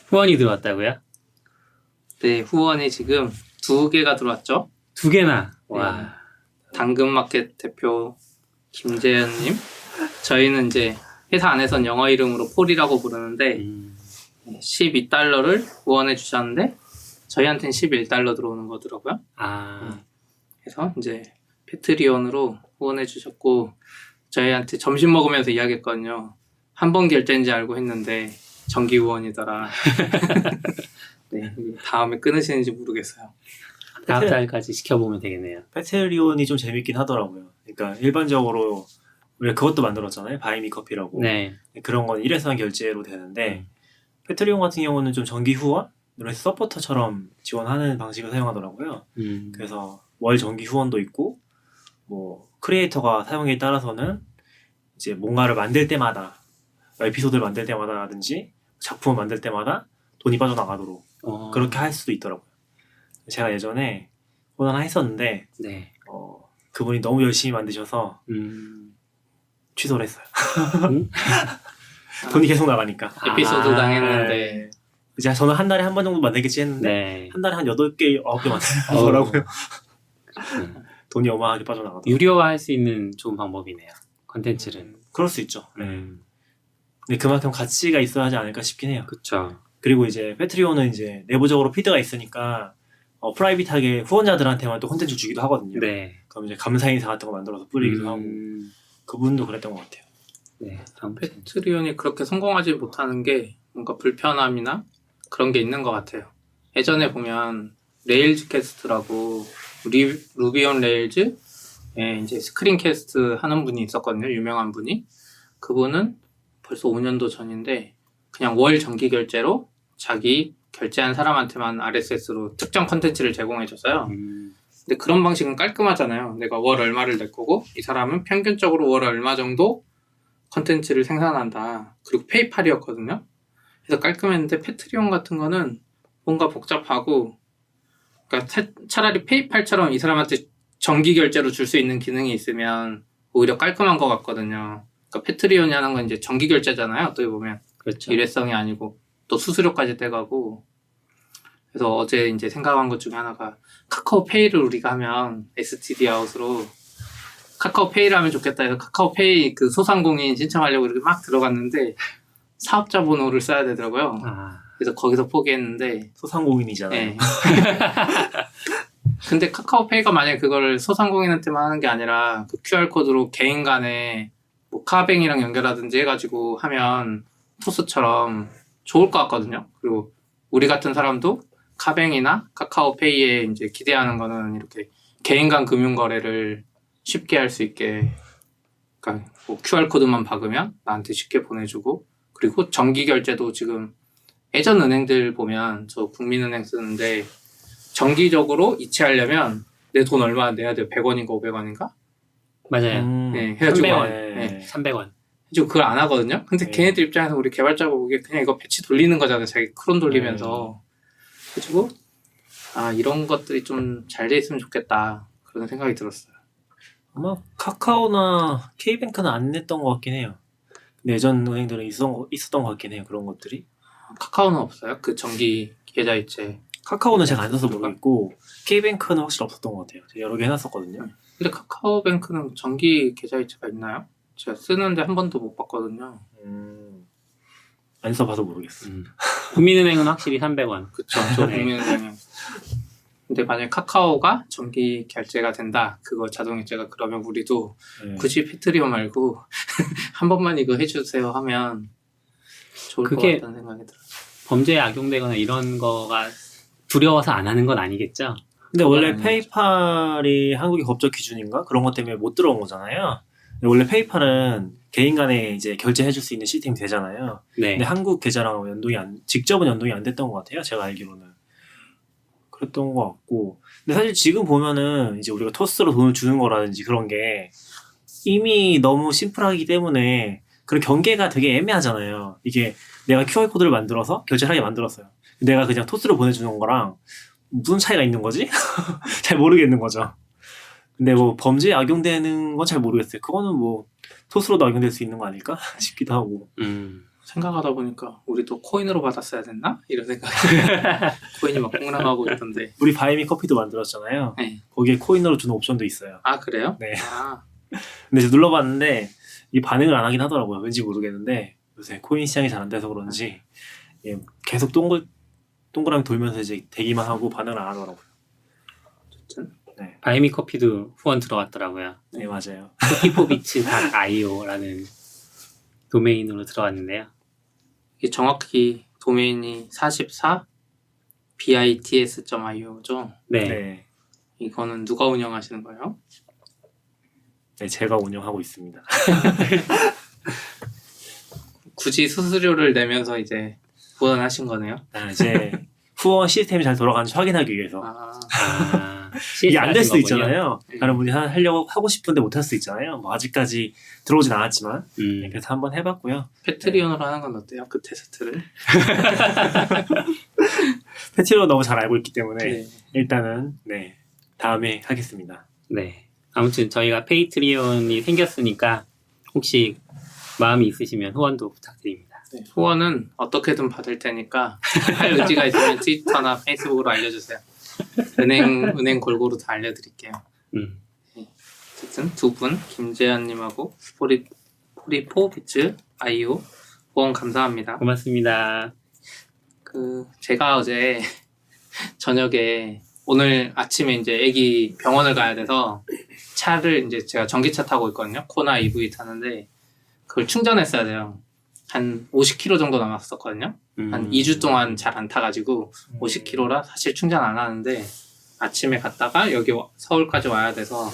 후원이 들어왔다고요? 네, 후원이 지금 2개가 들어왔죠. 2개나. 네. 와. 당근마켓 대표 김재현님. 저희는 이제 회사 안에선 영어 이름으로 폴이라고 부르는데 12달러를 후원해 주셨는데 저희한테는 11달러 들어오는 거더라고요. 아. 그래서 이제 패트리온으로 후원해 주셨고 저희한테 점심 먹으면서 이야기했거든요. 한 번 결제인지 알고 했는데 정기 후원이더라. 네, 다음에 끊으시는지 모르겠어요. 다음 달까지 시켜보면 되겠네요. 패트리온이 좀 재밌긴 하더라고요. 그러니까 일반적으로 우리가 그것도 만들었잖아요. 바이미 커피라고. 네. 그런 건 일회성 결제로 되는데 패트리온 같은 경우는 좀 정기 후원? 이런 서포터처럼 지원하는 방식을 사용하더라고요. 그래서 월 정기 후원도 있고 뭐 크리에이터가 사용에 따라서는 이제 뭔가를 만들 때마다 에피소드를 만들 때마다라든지 작품을 만들 때마다 돈이 빠져나가도록 그렇게 할 수도 있더라고요. 제가 예전에 후원 하나 했었는데 네. 그분이 너무 열심히 만드셔서 취소를 했어요. 돈이 계속 나가니까. 에피소드 당했는데 이제 저는 한 달에 한 번 정도 만들겠지 했는데 네. 한 달에 한 8개, 9개 만들더라고요. 돈이 어마어마하게 빠져나가더라고요. 유료화할 수 있는 좋은 방법이네요. 컨텐츠를. 그럴 수 있죠. 근데 그만큼 가치가 있어야 하지 않을까 싶긴 해요. 그쵸. 그리고 이제 패트리온은 이제 내부적으로 피드가 있으니까 프라이빗하게 후원자들한테만 또 콘텐츠 주기도 하거든요. 네. 그럼 이제 감사 인사 같은 거 만들어서 뿌리기도 하고 그분도 그랬던 것 같아요. 네. 패트리온이 그렇게 성공하지 못하는 게 뭔가 불편함이나 그런 게 있는 것 같아요. 예전에 보면 레일즈 캐스트라고 루비 온 레일즈에 이제 스크린 캐스트 하는 분이 있었거든요. 유명한 분이. 그분은 벌써 5년도 전인데 그냥 월 정기 결제로 자기 결제한 사람한테만 RSS로 특정 컨텐츠를 제공해줬어요. 근데 그런 방식은 깔끔하잖아요. 내가 월 얼마를 낼 거고 이 사람은 평균적으로 월 얼마 정도 컨텐츠를 생산한다. 그리고 페이팔이었거든요. 그래서 깔끔했는데 패트리온 같은 거는 뭔가 복잡하고 그러니까 차라리 페이팔처럼 이 사람한테 정기 결제로 줄 수 있는 기능이 있으면 오히려 깔끔한 것 같거든요. 그러니까 패트리온이 하는 건 이제 정기 결제잖아요. 어떻게 보면 그렇죠. 일회성이 아니고 또 수수료까지 떼가고. 그래서 어제 이제 생각한 것 중에 하나가 카카오페이를 우리가 하면 STD 아웃으로 카카오페이를 하면 좋겠다 해서 카카오페이 그 소상공인 신청하려고 이렇게 막 들어갔는데 사업자 번호를 써야 되더라고요. 그래서 거기서 포기했는데 소상공인이잖아요. 네. 근데 카카오페이가 만약에 그걸 소상공인한테만 하는 게 아니라 그 QR코드로 개인 간에 뭐 카뱅이랑 연결하든지 해가지고 하면 토스처럼 좋을 것 같거든요. 그리고 우리 같은 사람도 카뱅이나 카카오페이에 이제 기대하는 거는 이렇게 개인 간 금융 거래를 쉽게 할 수 있게, 그러니까 뭐 QR코드만 박으면 나한테 쉽게 보내주고, 그리고 정기 결제도 지금 예전 은행들 보면 저 국민은행 쓰는데 정기적으로 이체하려면 내 돈 얼마 내야 돼요? 100원인가 500원인가? 맞아요. 네, 해가지고 300원. 네. 300원. 해가지고 그걸 안 하거든요. 근데 네. 걔네들 입장에서 우리 개발자가 보기에 그냥 이거 배치 돌리는 거잖아요. 자기 크론 돌리면서. 그래가지고 이런 것들이 좀 잘 돼 있으면 좋겠다. 그런 생각이 들었어요. 아마 카카오나 K뱅크는 안 냈던 것 같긴 해요. 근데 예전 은행들은 있었던 것 같긴 해요. 그런 것들이. 카카오는 없어요? 그 정기 계좌이체. 카카오는 제가 안 써서 모르겠고 K뱅크는 확실히 없었던 것 같아요. 제가 여러 개 해놨었거든요. 근데 카카오뱅크는 정기 계좌이체가 있나요? 제가 쓰는데 한 번도 못 봤거든요. 안 써봐서 모르겠어요. 국민은행은 확실히 300원. 그쵸. 저 네. 국민은행. 근데 만약에 카카오가 정기 결제가 된다. 그거 자동이체가 그러면 우리도 네. 굳이 패트리온 말고 한 번만 이거 해주세요 하면 좋을 것 그게 같다는 생각이 들어요. 범죄에 악용되거나 이런 거가 두려워서 안 하는 건 아니겠죠? 근데 원래 아니죠. 페이팔이 한국의 법적 기준인가? 그런 것 때문에 못 들어온 거잖아요. 근데 원래 페이팔은 개인 간에 이제 결제해줄 수 있는 시스템이 되잖아요. 네. 근데 한국 계좌랑 직접은 연동이 안 됐던 것 같아요. 제가 알기로는. 그랬던 것 같고. 근데 사실 지금 보면은 이제 우리가 토스로 돈을 주는 거라든지 그런 게 이미 너무 심플하기 때문에 그런 경계가 되게 애매하잖아요. 이게 내가 QR코드를 만들어서 결제를 하게 만들었어요. 내가 그냥 토스로 보내주는 거랑 무슨 차이가 있는 거지? 잘 모르겠는 거죠. 근데 뭐 범죄에 악용되는 건 잘 모르겠어요. 그거는 뭐 토스로도 악용될 수 있는 거 아닐까 싶기도 하고. 생각하다 보니까 우리도 코인으로 받았어야 됐나? 이런 생각이 코인이 막 폭락하고 있던데. 우리 바이미 커피도 만들었잖아요. 네. 거기에 코인으로 주는 옵션도 있어요. 아 그래요? 네. 아, 근데 제가 눌러봤는데 이 반응을 안 하긴 하더라고요. 왠지 모르겠는데 요새 코인 시장이 잘 안 돼서 그런지 계속 동그라미 돌면서 이제 대기만 하고 반응을 안 하더라고요. 어쨌든 바이미 커피도 후원 들어왔더라고요. 네 맞아요. coffeepo비츠.io라는 도메인으로 들어왔는데요. 이게 정확히 도메인이 44 bits.io죠. 네. 네. 이거는 누가 운영하시는 거예요? 네, 제가 운영하고 있습니다. 굳이 수수료를 내면서 이제 후원하신 거네요. 이제 후원 시스템이 잘 돌아가는지 확인하기 위해서. 아, 이게 안 될 수도 실수하신 거군요. 있잖아요. 다른 분이 하려고 하고 싶은데 못 할 수도 있잖아요. 뭐 아직까지 들어오진 않았지만 그래서 한번 해봤고요. 패트리온으로 하는 건 어때요? 그 테스트를? 패티로 너무 잘 알고 있기 때문에 네. 일단은 다음에 하겠습니다. 네. 아무튼 저희가 페이트리온이 생겼으니까 혹시 마음이 있으시면 후원도 부탁드립니다. 네, 후원은 어떻게든 받을 테니까 할 의지가 있으면 트위터나 페이스북으로 알려주세요. 은행 골고루 다 알려드릴게요. 어쨌든 두 분 김재현님하고 포리포비츠 아이오 후원 감사합니다. 고맙습니다. 제가 어제 저녁에 오늘 아침에 이제 애기 병원을 가야 돼서 차를 이제 제가 전기차 타고 있거든요. 코나 EV 타는데 그걸 충전했어야 돼요. 한 50km 정도 남았었거든요. 한 2주 동안 잘 안 타가지고 50km라 사실 충전 안 하는데 아침에 갔다가 여기 서울까지 와야 돼서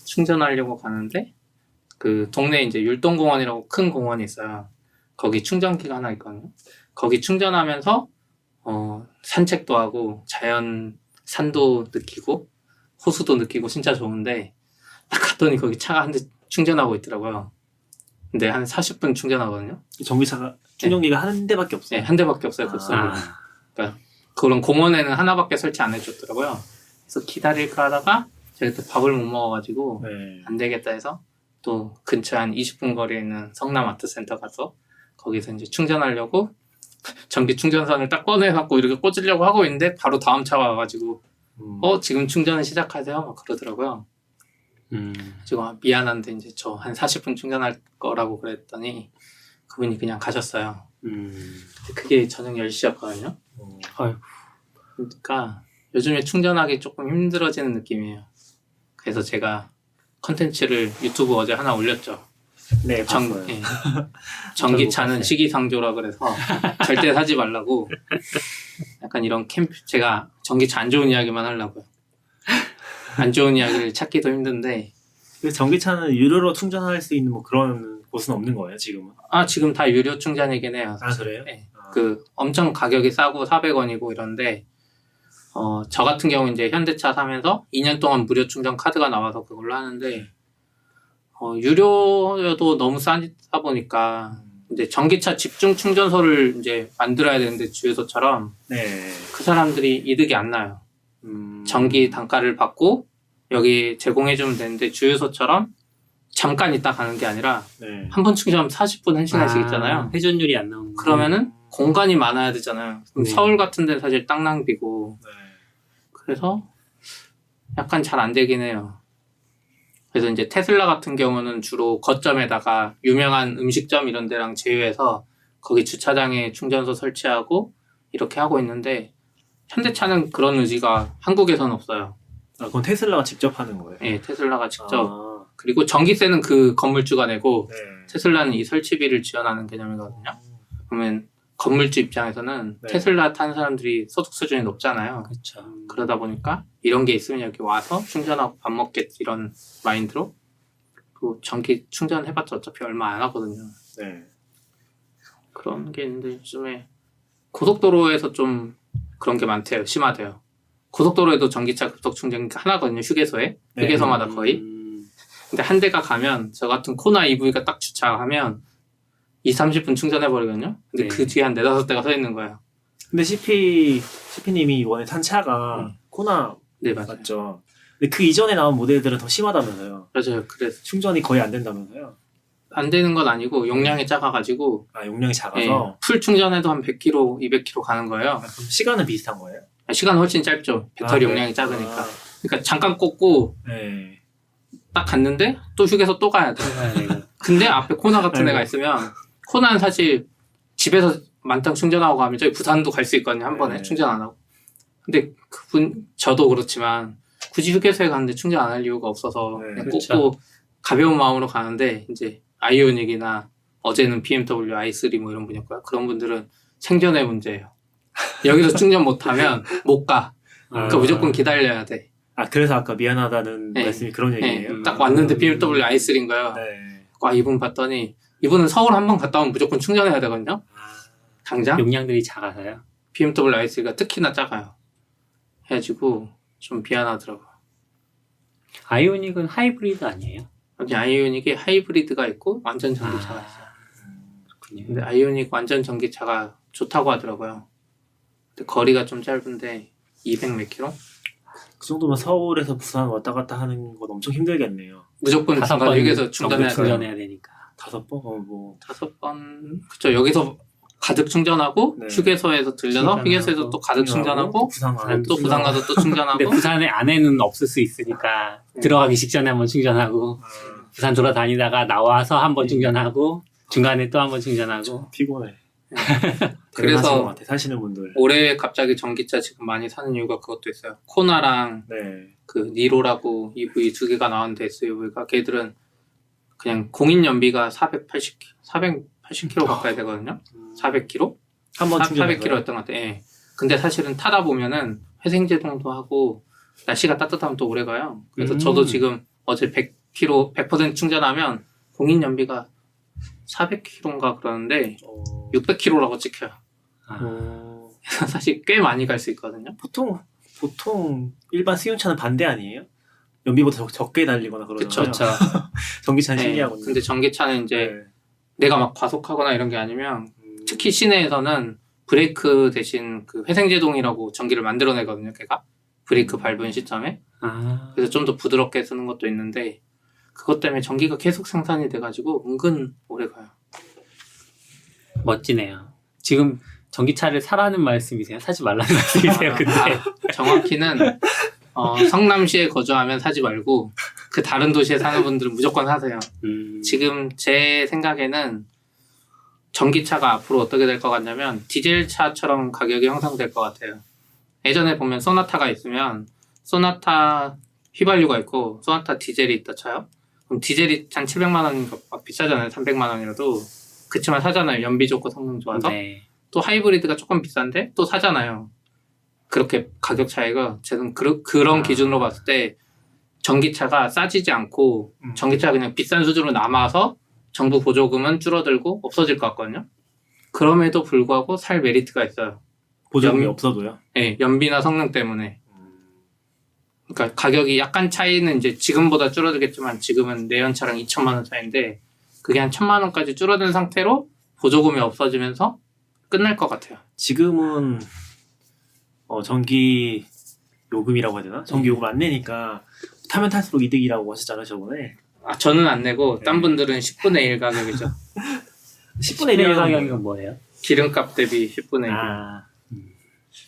충전하려고 가는데 그 동네에 이제 율동공원이라고 큰 공원이 있어요. 거기 충전기가 하나 있거든요. 거기 충전하면서 산책도 하고 자연 산도 느끼고 호수도 느끼고 진짜 좋은데 딱 갔더니 거기 차가 한 대 충전하고 있더라고요. 근데 한 40분 충전하거든요. 전기차가 충전기가 한 대밖에 없어요. 네, 한 대밖에 없어요. 그러니까 그런 공원에는 하나밖에 설치 안 해줬더라고요. 그래서 기다릴까 하다가 제가 또 밥을 못 먹어가지고 안 되겠다 해서 또 근처에 한 20분 거리에 있는 성남 아트센터 가서 거기서 이제 충전하려고 전기 충전선을 딱 꺼내갖고 이렇게 꽂으려고 하고 있는데 바로 다음 차가 와가지고 지금 충전을 시작하세요? 막 그러더라고요. 지금 미안한데 이제 저 한 40분 충전할 거라고 그랬더니 그분이 그냥 가셨어요. 그게 저녁 10시였거든요. 그러니까 요즘에 충전하기 조금 힘들어지는 느낌이에요. 그래서 제가 컨텐츠를 유튜브 어제 하나 올렸죠. 네, 봤어요. 전기차는 시기상조라 그래서 절대 사지 말라고. 약간 이런 제가 전기차 안 좋은 이야기만 하려고요. 안 좋은 이야기를 찾기도 힘든데. 전기차는 유료로 충전할 수 있는 뭐 그런 곳은 없는 거예요, 지금은? 지금 다 유료 충전이긴 해요. 그래요? 네. 엄청 가격이 싸고 400원이고 이런데, 저 같은 경우 이제 현대차 사면서 2년 동안 무료 충전 카드가 나와서 그걸로 하는데, 유료여도 너무 싸다 보니까, 이제 전기차 집중 충전소를 이제 만들어야 되는데, 주유소처럼, 그 사람들이 이득이 안 나요. 전기 단가를 받고, 여기 제공해주면 되는데, 주유소처럼 잠깐 있다 가는 게 아니라, 한 번 충전하면 40분, 1시간씩 있잖아요. 회전율이 안 나오는 그러면은 공간이 많아야 되잖아요. 서울 같은 데는 사실 땅 낭비고. 그래서 약간 잘 안 되긴 해요. 그래서 이제 테슬라 같은 경우는 주로 거점에다가 유명한 음식점 이런 데랑 제휴해서 거기 주차장에 충전소 설치하고 이렇게 하고 있는데 현대차는 그런 의지가 한국에선 없어요. 그건 테슬라가 직접 하는 거예요? 네, 테슬라가 직접. 그리고 전기세는 그 건물주가 내고 테슬라는 이 설치비를 지원하는 개념이거든요. 그러면 건물주 입장에서는 테슬라 탄 사람들이 소득 수준이 높잖아요. 그렇죠. 그러다 보니까 이런 게 있으면 여기 와서 충전하고 밥 먹겠지 이런 마인드로. 그리고 전기 충전해봤자 어차피 얼마 안 하거든요. 그런 게 있는데 요즘에 고속도로에서 좀 그런 게 많대요. 심하대요. 고속도로에도 전기차 급속 충전기 하나거든요. 휴게소에. 휴게소마다 거의. 근데 한 대가 가면 저 같은 코나 EV가 딱 주차하면 30분 충전해버리거든요. 근데 그 뒤에 한 4-5대가 서 있는 거예요. 근데 CP님이 이번에 탄 차가 코나 맞죠? 근데 그 이전에 나온 모델들은 더 심하다면서요. 맞아요. 그래서 충전이 거의 안 된다면서요. 안 되는 건 아니고 용량이 작아가지고 아 용량이 예, 작아서 풀 충전해도 한 100km, 200km 가는 거예요. 그럼 시간은 비슷한 거예요? 시간은 훨씬 짧죠. 배터리 아, 용량이 네. 작으니까. 그러니까 잠깐 꽂고 네. 딱 갔는데 또 휴게소 또 가야 돼. 근데 앞에 코나 같은 아이고. 데가 있으면 코나는 사실 집에서 만땅 충전하고 가면 저희 부산도 갈 수 있거든요. 한 번에 네. 충전 안 하고. 근데 저도 그렇지만 굳이 휴게소에 가는데 충전 안 할 이유가 없어서 네, 그냥 그렇죠. 꽂고 가벼운 마음으로 가는데 이제 아이오닉이나 어제는 BMW i3 뭐 이런 분이었고요. 그런 분들은 생존의 문제예요. 여기서 충전 못하면 못 가. 그러니까 아. 무조건 기다려야 돼. 아 그래서 아까 미안하다는 네. 말씀이 그런 네, 얘기예요? 딱 왔는데 BMW i3인가요? 네. 이분 봤더니 이분은 서울 한번 갔다 오면 무조건 충전해야 되거든요. 당장 용량들이 작아서요. BMW i3가 특히나 작아요. 해가지고 좀 미안하더라고요. 아이오닉은 하이브리드 아니에요? 여기 아이오닉이 하이브리드가 있고 완전 전기차가 있어요. 그렇군요. 근데 아이오닉 완전 전기차가 좋다고 하더라고요. 근데 거리가 좀 짧은데 200 몇 킬로? 그 정도면 서울에서 부산 왔다 갔다 하는 건 엄청 힘들겠네요. 무조건 다섯 중간 번 휴게소 정도 충전해야 돼요. 충전해야 되니까. 5번? 뭐 5번 그쵸. 여기서 가득 충전하고 네. 휴게소에서 들려서 충전하고, 휴게소에서 또 가득 충전하고 부산 부산 또 부산 가서 또 충전하고 근데 부산에 안에는 없을 수 있으니까 들어가기 직전에 한번 충전하고 부산 돌아다니다가 나와서 한번 충전하고 중간에 또 한번 충전하고 피곤해. 그래서 대단하신 것 같아, 사시는 분들. 올해 갑자기 전기차 지금 많이 사는 이유가 그것도 있어요. 코나랑 네. 그 니로라고 EV 두 개가 나왔는데 SUV가 걔들은 그냥 공인 연비가 480km 가까이 되거든요. 400km? 한번 충전해요. 400km였던 것 같아요. 예. 근데 사실은 타다 보면은 회생제동도 하고 날씨가 따뜻하면 또 오래 가요. 그래서 저도 지금 어제 100km, 100% 충전하면 공인 연비가 400km인가 그러는데 600km라고 찍혀요. 어, 사실 꽤 많이 갈 수 있거든요. 보통 일반 승용차는 반대 아니에요? 연비보다 적게 달리거나 그러잖아요. 그쵸. 전기차는 네, 신기하거든요. 근데 전기차는 이제 네. 내가 막 과속하거나 이런 게 아니면 특히 시내에서는 브레이크 대신 그 회생제동이라고 전기를 만들어내거든요. 걔가 브레이크 밟은 시점에. 그래서 좀 더 부드럽게 쓰는 것도 있는데 그것 때문에 전기가 계속 생산이 돼가지고 은근 오래 가요. 멋지네요. 지금 전기차를 사라는 말씀이세요? 사지 말라는 말씀이세요? 근데 정확히는 성남시에 거주하면 사지 말고 그 다른 도시에 사는 분들은 무조건 사세요. 지금 제 생각에는 전기차가 앞으로 어떻게 될 것 같냐면 디젤차처럼 가격이 형성될 것 같아요. 예전에 보면 소나타가 있으면 소나타 휘발유가 있고 소나타 디젤이 있다 쳐요. 그럼 디젤이 한 700만 원인가 막 비싸잖아요. 300만 원이라도. 그치만 사잖아요. 연비 좋고 성능 좋아서. 네. 또 하이브리드가 조금 비싼데 또 사잖아요. 그렇게 가격 차이가 저는 그런 기준으로 봤을 때 전기차가 싸지지 않고 전기차가 그냥 비싼 수준으로 남아서 정부 보조금은 줄어들고 없어질 것 같거든요. 그럼에도 불구하고 살 메리트가 있어요. 보조금이 없어도요? 네, 연비나 성능 때문에. 그러니까 가격이 약간 차이는 이제 지금보다 줄어들겠지만 지금은 내연차랑 2천만 원 차이인데 그게 한 1,000만 원까지 줄어든 상태로 보조금이 없어지면서 끝날 것 같아요. 지금은 전기 요금이라고 해야 되나? 전기 요금을 안 내니까 타면 탈수록 이득이라고 하셨잖아요, 저번에. 저는 안 내고 딴 분들은 10분의 1 가격이죠. 10분의 1 1 가격이 뭐예요? 기름값 대비 10분의 1.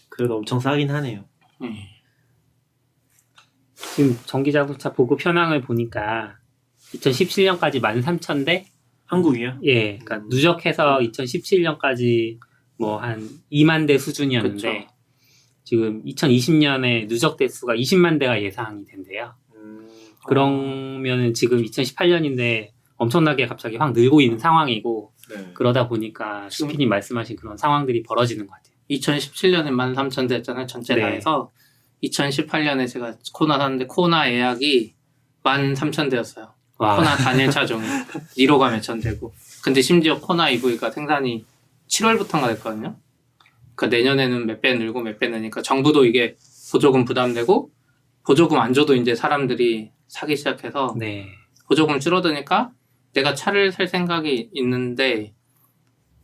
그래도 엄청 싸긴 하네요. 지금 전기자동차 보급 현황을 보니까 2017년까지 13,000대? 한국이요? 예, 그러니까 누적해서 2017년까지 뭐 한 2만 대 수준이었는데 그쵸. 지금 2020년에 누적 대수가 20만 대가 예상이 된대요. 그러면은 지금 2018년인데 엄청나게 갑자기 확 늘고 있는 상황이고 네. 그러다 보니까 슈피님 말씀하신 그런 상황들이 벌어지는 것 같아요. 2017년에 13,000대 했잖아요. 전체 다 네. 해서 2018년에 제가 코나 샀는데 코나 예약이 13,000대였어요. 와, 코나 단일 차종이 니로가 몇천 대고 근데 심지어 코나 EV가 생산이 7월부터인가 됐거든요. 그러니까 내년에는 몇 배 늘고 몇 배 느니까 정부도 이게 보조금 부담되고 보조금 안 줘도 이제 사람들이 사기 시작해서 네. 보조금 줄어드니까 내가 차를 살 생각이 있는데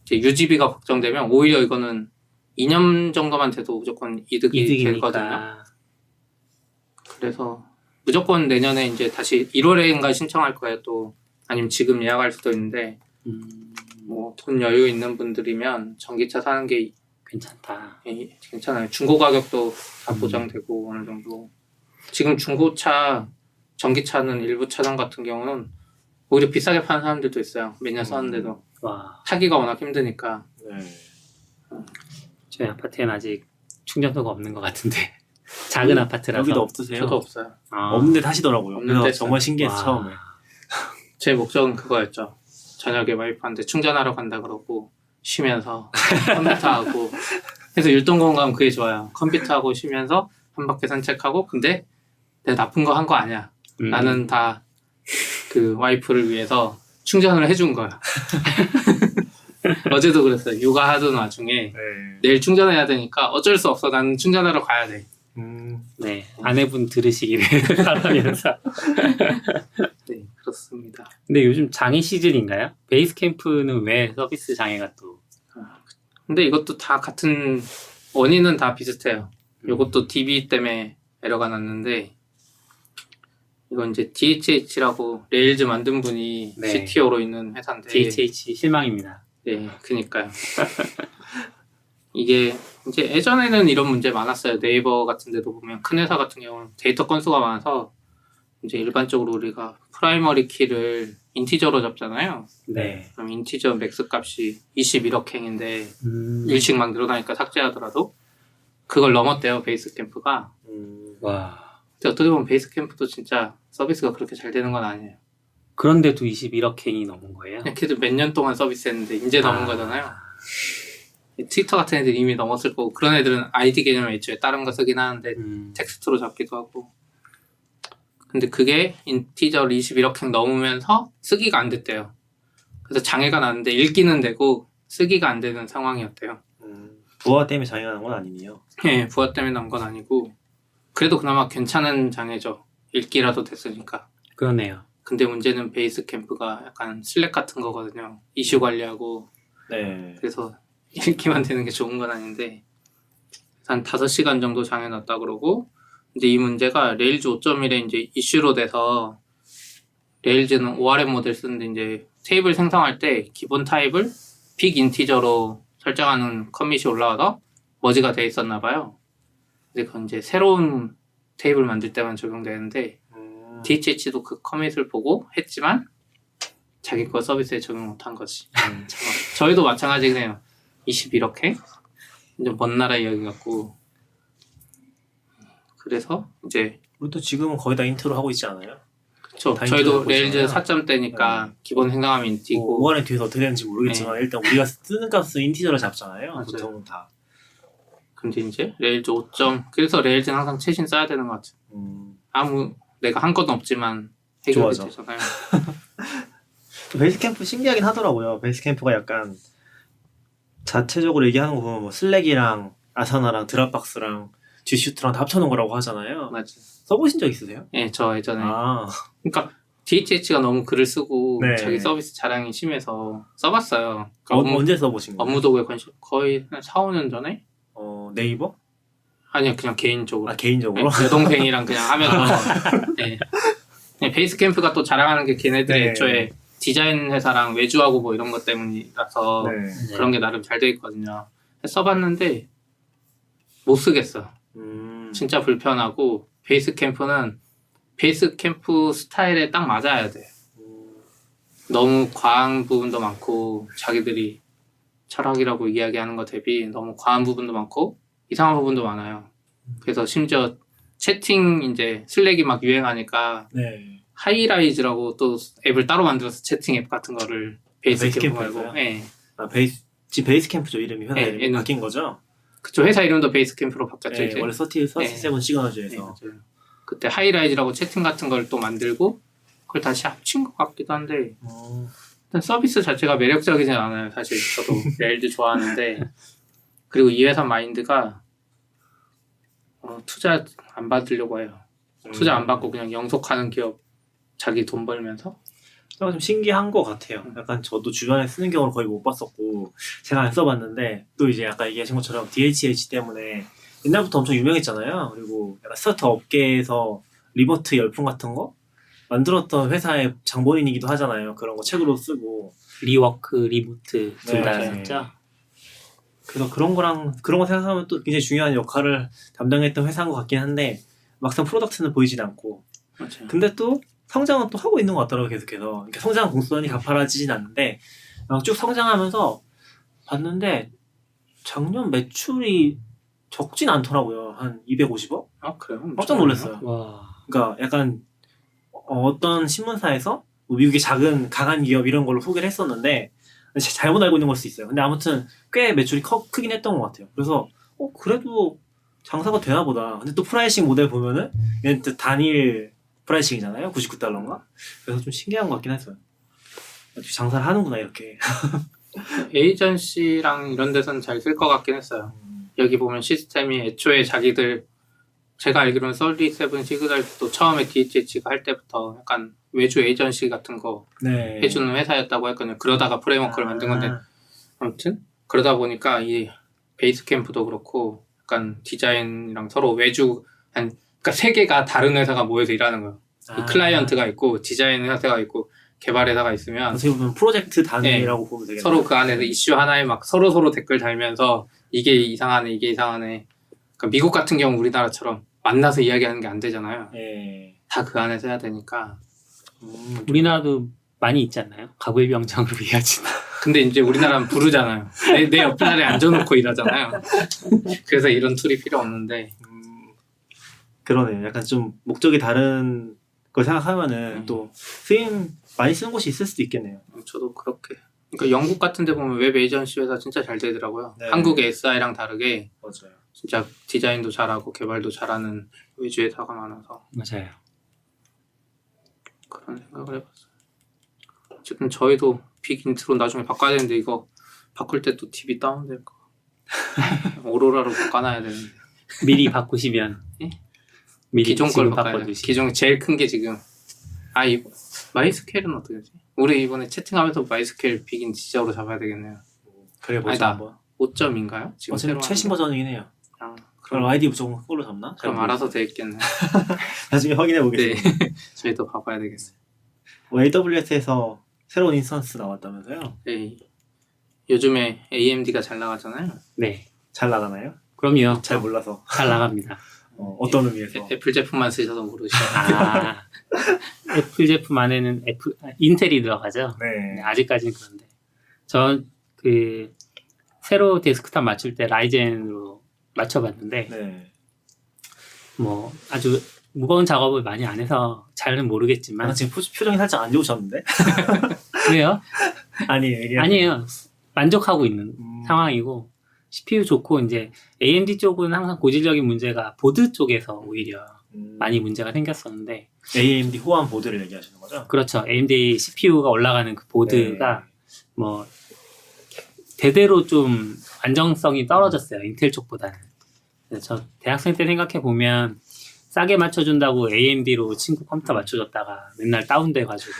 이제 유지비가 걱정되면 오히려 이거는 2년 정도만 돼도 무조건 이득이 되거든요. 이득이니까. 그래서 무조건 내년에 이제 다시 1월에인가 신청할 거예요. 또 아니면 지금 예약할 수도 있는데 뭐 돈 여유 있는 분들이면 전기차 사는 게 괜찮다. 괜찮아요. 중고 가격도 다 음. 보장되고 어느 정도. 지금 중고차, 전기차는 일부 차량 같은 경우는 오히려 비싸게 파는 사람들도 있어요. 몇 년 썼는데도 와, 타기가 워낙 힘드니까. 네. 저희 아파트에는 아직 충전소가 없는 것 같은데 작은 아파트라서. 여기도 없으세요? 저도 없어요. 아, 없는데 타시더라고요. 없는데 그래서 정말 신기했어 와. 처음에. 제 목적은 그거였죠. 저녁에 와이프한테 충전하러 간다 그러고 쉬면서 컴퓨터하고 그래서 율동공원 가면 그게 좋아요. 컴퓨터하고 쉬면서 한 바퀴 산책하고 근데 내가 나쁜 거 한 거 아니야. 나는 다 그 와이프를 위해서 충전을 해준 거야. 어제도 그랬어요. 육아하던 와중에 네. 내일 충전해야 되니까 어쩔 수 없어. 나는 충전하러 가야 돼. 네, 아내분 들으시기를 바라면서. 네, 그렇습니다. 근데 요즘 장애 시즌인가요? 베이스 캠프는 왜 서비스 장애가 또? 근데 이것도 다 같은 원인은 다 비슷해요. 이것도 DB 때문에 에러가 났는데 이건 이제 DHH라고 레일즈 만든 분이 네. CTO로 있는 회사인데 DHH 실망입니다. 네, 그니까요. 이게 이제 예전에는 이런 문제 많았어요. 네이버 같은 데도 보면 큰 회사 같은 경우는 데이터 건수가 많아서 이제 일반적으로 우리가 프라이머리 키를 인티저로 잡잖아요. 네. 그럼 인티저 맥스 값이 21억 행인데 음. 일씩 막 늘어나니까 삭제하더라도 그걸 넘었대요. 베이스 캠프가. 와. 근데 어떻게 보면 베이스 캠프도 진짜 서비스가 그렇게 잘 되는 건 아니에요. 그런데도 21억 행이 넘은 거예요? 그냥 걔도 몇 년 동안 서비스했는데 이제 넘은 거잖아요. 트위터 같은 애들 이미 넘었을 거고 그런 애들은 아이디 개념을 애초에 다른 거 쓰긴 하는데 텍스트로 잡기도 하고 근데 그게 인티저를 21억 행 넘으면서 쓰기가 안 됐대요. 그래서 장애가 났는데 읽기는 되고 쓰기가 안 되는 상황이었대요. 부하 때문에 장애가 난 건 아니네요. 예, 부하 때문에 난 건 아니고 그래도 그나마 괜찮은 장애죠. 읽기라도 됐으니까. 그러네요. 근데 문제는 베이스 캠프가 약간 슬랙 같은 거거든요. 이슈 관리하고 네. 그래서 읽기만 되는 게 좋은 건 아닌데 한 5시간 정도 장애 났다 그러고 이제 이 문제가 레일즈 5.1에 이제 이슈로 돼서 레일즈는 ORM 모델 쓰는데 이제 테이블 생성할 때 기본 타입을 빅 인티저로 설정하는 커밋이 올라와서 머지가 돼 있었나 봐요. 근데 그건 이제 새로운 테이블 만들 때만 적용되는데 DHH도 그 커밋을 보고 했지만 자기 거 서비스에 적용 못한 거지. 저희도 마찬가지긴 해요. 21억 해? 이제 먼 나라 이야기 같고 그래서 이제 우리도 지금은 거의 다 인트로 하고 있지 않아요? 그쵸. 다 저희도 인트로 레일즈 하고 있잖아요. 4점대니까 기본 생성하면 인티고 5안에 뒤에서 어떻게 되는지 모르겠지만 일단 우리가 쓰는 값은 인티저로 잡잖아요. 맞아요. 보통은 다. 근데 이제 레일즈 5점 그래서 레일즈는 항상 최신 써야 되는 것 같아요. 아무 내가 한 건 없지만 해결이 좋아져. 되잖아요. 베이스캠프 신기하긴 하더라고요. 베이스캠프가 약간 자체적으로 얘기하는 거 보면 뭐 슬랙이랑 아사나랑 드랍박스랑 G슈트랑 다 합쳐놓은 거라고 하잖아요. 맞아. 써보신 적 있으세요? 예, 저 예전에 아, 그러니까 DHH가 너무 글을 쓰고 네. 자기 서비스 자랑이 심해서 써봤어요. 그러니까 언제 써보신 거예요? 업무 도구에 관심 거의 한 4, 5년 전에? 네이버? 아니요, 그냥 개인적으로. 아 개인적으로? 네, 여동생이랑 그냥 하면서 네. 그냥 베이스캠프가 또 자랑하는 게 걔네들이 네. 애초에 디자인 회사랑 외주하고 뭐 이런 것 때문이라서 네. 그런 게 나름 잘 돼 있거든요. 써봤는데 못 쓰겠어. 진짜 불편하고 베이스캠프는 베이스캠프 스타일에 딱 맞아야 돼. 너무 과한 부분도 많고 자기들이 철학이라고 이야기하는 것 대비 너무 과한 부분도 많고 이상한 부분도 많아요. 그래서 심지어 채팅 이제 슬랙이 막 유행하니까 네. 하이라이즈라고 또 앱을 따로 만들어서 채팅 앱 같은 거를 베이스캠프 말고 베이스캠프에서요? 예. 아 베이스캠프죠 이름이 회사 네, 이름이 얘는- 바뀐 거죠? 그쵸, 회사 이름도 베이스캠프로 바뀌었죠. 네, 이제 원래 37 네, 시그너즈에서 맞아요. 그때 하이라이즈라고 채팅 같은 걸 또 만들고 그걸 다시 합친 것 같기도 한데 일단 서비스 자체가 매력적이진 않아요. 사실 저도 레일즈 좋아하는데 그리고 이 회사 마인드가 투자 안 받으려고 해요. 투자 안 받고 그냥 영속하는 기업 자기 돈 벌면서 좀 신기한 것 같아요. 약간 저도 주변에 쓰는 경우를 거의 못 봤었고 제가 안 써봤는데 또 이제 아까 얘기하신 것처럼 DHH 때문에 옛날부터 엄청 유명했잖아요. 그리고 약간 스타트 업계에서 리버트 열풍 같은 거 만들었던 회사의 장본인이기도 하잖아요. 그런 거 책으로 쓰고. 리워크, 리부트 둘 다 네. 했죠. 그래서 그런 거 생각하면 또 굉장히 중요한 역할을 담당했던 회사인 것 같긴 한데 막상 프로덕트는 보이진 않고. 맞아요. 근데 또 성장은 또 하고 있는 것 같더라고요. 계속해서. 그러니까 성장 공수원이 가파라지진 않는데 쭉 성장하면서 봤는데 작년 매출이 적진 않더라고요. 한 250억? 아 그래요? 깜짝 놀랐어요. 와. 그러니까 약간 어떤 신문사에서 뭐 미국의 작은 강한 기업 이런 걸로 소개를 했었는데 잘못 알고 있는 걸 수 있어요. 근데 아무튼 꽤 매출이 크긴 했던 것 같아요. 그래서 그래도 장사가 되나 보다. 근데 또 프라이싱 모델 보면은 얘는 또 단일 프라이싱이잖아요. 99달러인가? 그래서 좀 신기한 것 같긴 했어요. 장사를 하는구나 이렇게. 에이전시랑 이런 데서는 잘 쓸 것 같긴 했어요. 여기 보면 시스템이 애초에 자기들 제가 알기로는 37 시그널도 처음에 DHH가 할 때부터 약간 외주 에이전시 같은 거 네. 해주는 회사였다고 했거든요. 그러다가 프레임워크를 만든 건데 아무튼 그러다 보니까 이 베이스캠프도 그렇고 약간 디자인이랑 서로 외주 그러니까 세 개가 다른 회사가 모여서 일하는 거예요. 이 클라이언트가 있고 디자인 회사가 있고 개발 회사가 있으면 어떻게 보면 프로젝트 단위라고 보면 되겠네요. 서로 그 안에서 이슈 하나에 막 서로 댓글 달면서 이게 이상하네. 그러니까 미국 같은 경우 우리나라처럼 만나서 이야기하는 게 안 되잖아요. 예. 다 그 안에서 해야 되니까. 우리나라도 많이 있지 않나요? 가불병정으로 이어지는. 근데 이제 우리나라는 부르잖아요. 내 옆 자리에 앉아놓고 일하잖아요. 그래서 이런 툴이 필요 없는데. 그러네요. 약간 좀 목적이 다른 걸 생각하면은 또 쓰임 많이 쓰는 곳이 있을 수도 있겠네요. 저도 그렇게. 그러니까 영국 같은 데 보면 웹 에이전시 회사 진짜 잘 되더라고요. 네. 한국의 SI랑 다르게 맞아요. 진짜 디자인도 잘하고 개발도 잘하는 외주 회사가 많아서 맞아요. 그런 생각을 해봤어요. 어쨌든 저희도 빅 인트로 나중에 바꿔야 되는데 이거 바꿀 때 또 TV 다운될 거. 오로라로 바꿔놔야 되는데. 미리 바꾸시면 예? 미리 기존 걸 지금 바꿔야 돼. 바꿔주시. 기존 제일 큰 게 지금 마이스케일은 어떻게 되지? 우리 이번에 채팅하면서 마이스케일 빅인 지적으로 잡아야 되겠네요. 그래 보자 아니다. 한번. 5점인가요? 지금 새로 최신 하는 거? 버전이긴 해요. 아, 그럼 아이디 무조건 그걸로 잡나? 그럼 알아서 되겠겠네. 나중에 확인해 네, 보겠습니다. 저희도 바꿔야 되겠어요. AWS에서 새로운 인스턴스 나왔다면서요? 네. 요즘에 AMD가 잘 나가잖아요. 네. 잘 나가나요? 그럼요. 잘 몰라서. 잘 나갑니다. 어떤 의미에서? 애플 제품만 쓰셔서 모르시죠. 아, 애플 제품 안에는 인텔이 들어가죠. 네. 네, 아직까지는 그런데 전 그 새로 데스크탑 맞출 때 라이젠으로 맞춰봤는데 네. 뭐 아주 무거운 작업을 많이 안 해서 잘은 모르겠지만 지금 표정이 살짝 안 좋으셨는데? 왜요? 아니에요. 만족하고 있는 상황이고 CPU 좋고 이제 AMD 쪽은 항상 고질적인 문제가 보드 쪽에서 오히려 많이 문제가 생겼었는데 AMD 호환 보드를 얘기하시는 거죠? 그렇죠. AMD CPU가 올라가는 그 보드가 뭐 대대로 좀 안정성이 떨어졌어요. 인텔 쪽보다는. 그래서 저 대학생 때 생각해 보면 싸게 맞춰준다고 AMD로 친구 컴퓨터 맞춰줬다가 맨날 다운돼가지고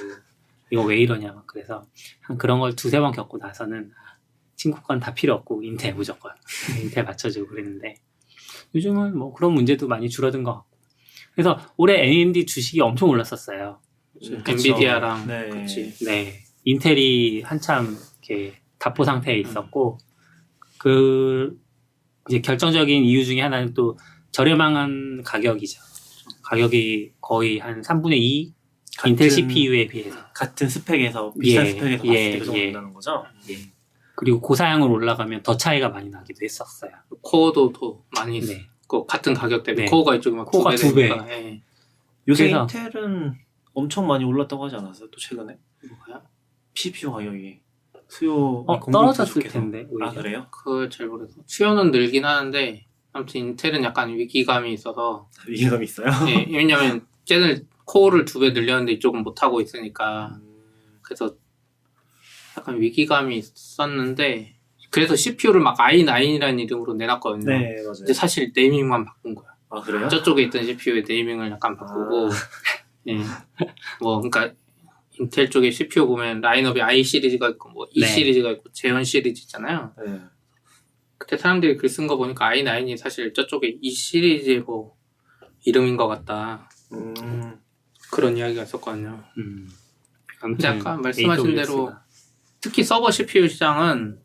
이거 왜 이러냐 막 그래서 한 그런 걸 두세 번 겪고 나서는 친구 건 다 필요 없고 인텔 무조건 인텔 맞춰주고 그랬는데 요즘은 뭐 그런 문제도 많이 줄어든 것 같고 그래서 올해 AMD 주식이 엄청 올랐었어요. 엔비디아랑 네. 같이. 네, 인텔이 한참 이렇게 답보 상태에 있었고 그 이제 결정적인 이유 중에 하나는 또 저렴한 가격이죠. 가격이 거의 한 3분의 2 인텔 CPU에 비해서 같은 스펙에서 비싼 스펙에서 봤을 때 그 정도 예. 된다는 거죠? 그리고 고사양으로 올라가면 더 차이가 많이 나기도 했었어요. 코어도 더 많이 네. 같은 가격 대비 네. 코어가 이쪽이 막 코어가 2배 두 배. 되니까. 예. 요새 그래서- 인텔은 엄청 많이 올랐다고 하지 않았어요? 또 최근에? 뭐야? CPU 가격이 수요 떨어졌을 부족해서. 텐데 오히려. 아 그래요? 그걸 잘 모르겠어. 수요는 늘긴 하는데 아무튼 인텔은 약간 위기감이 있어서 위기감이 있어요? 예, 왜냐면 쟤는 코어를 2배 늘렸는데 이쪽은 못하고 있으니까 그래서 약간 위기감이 있었는데 그래서 CPU를 막 i9이라는 이름으로 내놨거든요. 네 맞아요. 근데 사실 네이밍만 바꾼 거야. 아 그래요? 저쪽에 있던 CPU의 네이밍을 약간 바꾸고 예. 뭐 그러니까 인텔 쪽에 CPU 보면 라인업이 i 시리즈가 있고 뭐 E 네. 시리즈가 있고 제원 시리즈 있잖아요. 네. 그때 사람들이 글 쓴 거 보니까 i9이 사실 저쪽에 E 시리즈의 뭐 이름인 것 같다. 그런 이야기가 있었거든요. 근데 아무튼 아까 말씀하신 대로 AWS 가. 특히 서버 CPU 시장은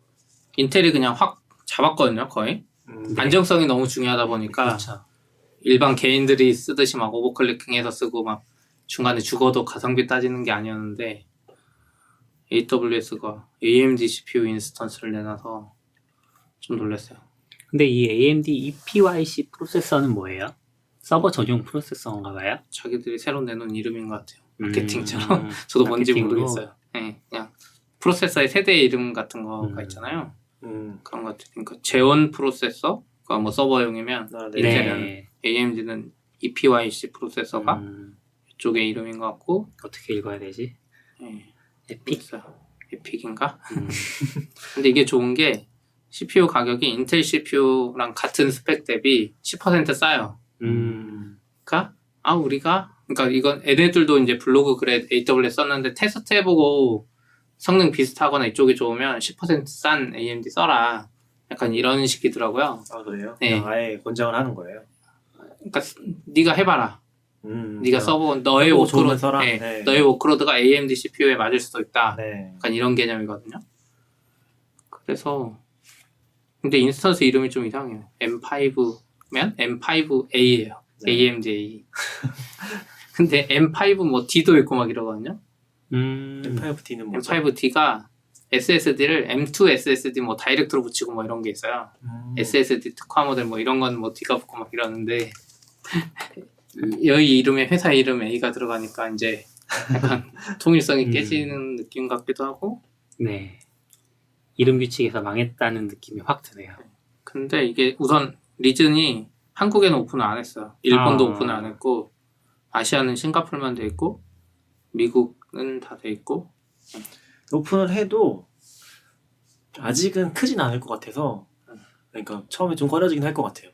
인텔이 그냥 확 잡았거든요, 거의. 네. 안정성이 너무 중요하다 보니까 그렇죠. 일반 개인들이 쓰듯이 막 오버클럭킹해서 쓰고 막 중간에 죽어도 가성비 따지는 게 아니었는데 AWS가 AMD CPU 인스턴스를 내놔서 좀 놀랐어요. 근데 이 AMD EPYC 프로세서는 뭐예요? 서버 전용 프로세서인가 봐요? 자기들이 새로 내놓은 이름인 것 같아요. 마케팅처럼. 음, 저도 뭔지 마케팅으로. 모르겠어요. 네, 그냥 프로세서의 세대 이름 같은 거가 있잖아요. 그런 것 같아요. 그러니까 재원 프로세서가 뭐 서버용이면 아, 네. 인텔은 네. AMD는 EPYC 프로세서가 이쪽의 이름인 것 같고 어떻게 읽어야 되지? 네, 에픽? 에픽인가? 음. 근데 이게 좋은 게 CPU 가격이 인텔 CPU랑 같은 스펙 대비 10% 싸요. 그러니까 그러니까 이건 얘네들도 이제 블로그 글에 AWS 썼는데 테스트 해보고 성능 비슷하거나 이쪽이 좋으면 10%싼 AMD 써라. 약간 이런 식이더라고요. 아 그래요? 네. 그냥 아예 권장을 하는 거예요. 그러니까 네가 해봐라. 네가 써본 너의 해보고 좋으면 워크로드, 써라. 네, 네. 너의 워크로드가 AMD CPU에 맞을 수도 있다. 네. 약간 이런 개념이거든요. 그래서 근데 인스턴스 이름이 좀 이상해요. M5면 M5A예요. 네. AMD A. 근데 M5 뭐 D도 있고 막 이러거든요. M5D는 뭐죠? M5D가 SSD를 M2 SSD 뭐 다이렉트로 붙이고 뭐 이런 게 있어요. SSD 특화 모델 뭐 이런 건 뭐 D가 붙고 막 이러는데 여기 이름에 회사 이름 A가 들어가니까 이제 약간 통일성이 깨지는 느낌 같기도 하고. 네. 이름 규칙에서 망했다는 느낌이 확 드네요. 근데 이게 우선 리즌이 한국에는 오픈을 안 했어요. 일본도 아. 오픈을 안 했고 아시아는 싱가포르만 돼 있고 미국은 다 돼 있고. 오픈을 해도 아직은 크진 않을 것 같아서 그러니까 처음에 좀 꺼려지긴 할 것 같아요.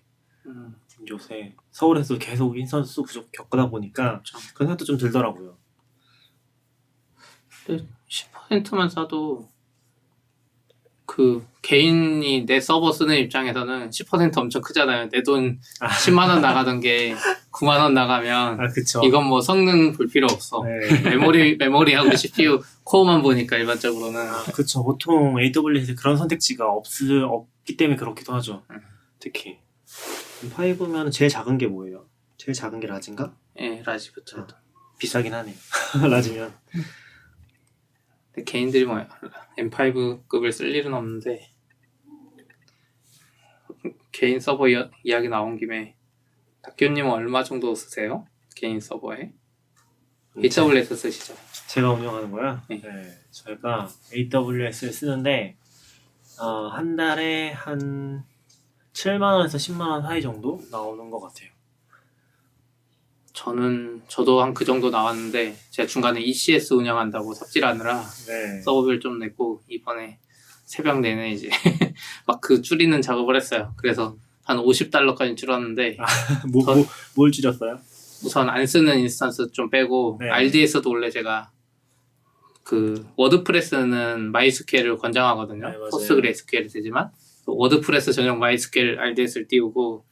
요새 서울에서 계속 인턴스 부족 겪다 보니까 그렇죠. 그런 생각도 좀 들더라고요. 근데 10%만 싸도 그 개인이 내 서버 쓰는 입장에서는 10% 엄청 크잖아요. 내 돈 10만 원 나가던 게 9만 원 나가면 그쵸. 이건 뭐 성능 볼 필요 없어. 네. 메모리하고 CPU 코어만 보니까 일반적으로는. 그쵸. 보통 AWS에 그런 선택지가 없기 때문에 그렇기도 하죠. 특히 5면 제일 작은 게 뭐예요? 제일 작은 게 라지인가? 예, 라지부터. 비싸긴 하네요. 라지면. 근데 개인들이 뭐 M5급을 쓸 일은 없는데 개인 서버 이야기 나온 김에 닥규님은 얼마 정도 쓰세요? 개인 서버에? AWS 쓰시죠? 제가 운영하는 거야? 네. 저희가 AWS를 쓰는데 한 달에 한 7만원에서 10만원 사이 정도 나오는 것 같아요. 저도 한 그 정도 나왔는데 제가 중간에 ECS 운영한다고 삽질하느라 네. 서버비를 좀 냈고 이번에 새벽 내내 이제 막 그 줄이는 작업을 했어요. 그래서 한 $50까지 줄었는데 뭘 줄였어요? 우선 안 쓰는 인스턴스 좀 빼고 네. RDS도 원래 제가 그 워드프레스는 마이스퀘어를 권장하거든요. 네, 맞아요. 포스트그레스퀘어이 되지만 워드프레스 전용 마이스퀘어 RDS를 띄우고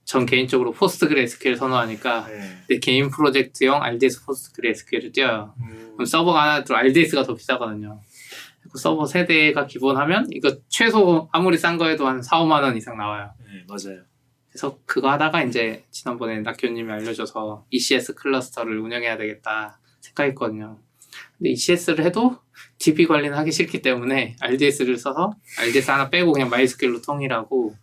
전 개인적으로 포스트그레스퀘어를 선호하니까 네. 내 개인 프로젝트용 RDS 포스트그레스퀘어를 띄워요. 그럼 서버가 하나 들어 RDS가 더 비싸거든요. 그 서버 세대가 기본하면 이거 최소 아무리 싼 거에도 한 4, 5만 원 이상 나와요. 네, 맞아요. 그래서 그거 하다가 이제 지난번에 낙교님이 알려줘서 ECS 클러스터를 운영해야 되겠다 생각했거든요. 근데 ECS를 해도 DB 관리는 하기 싫기 때문에 RDS를 써서 RDS 하나 빼고 그냥 마이스퀘어로 통일하고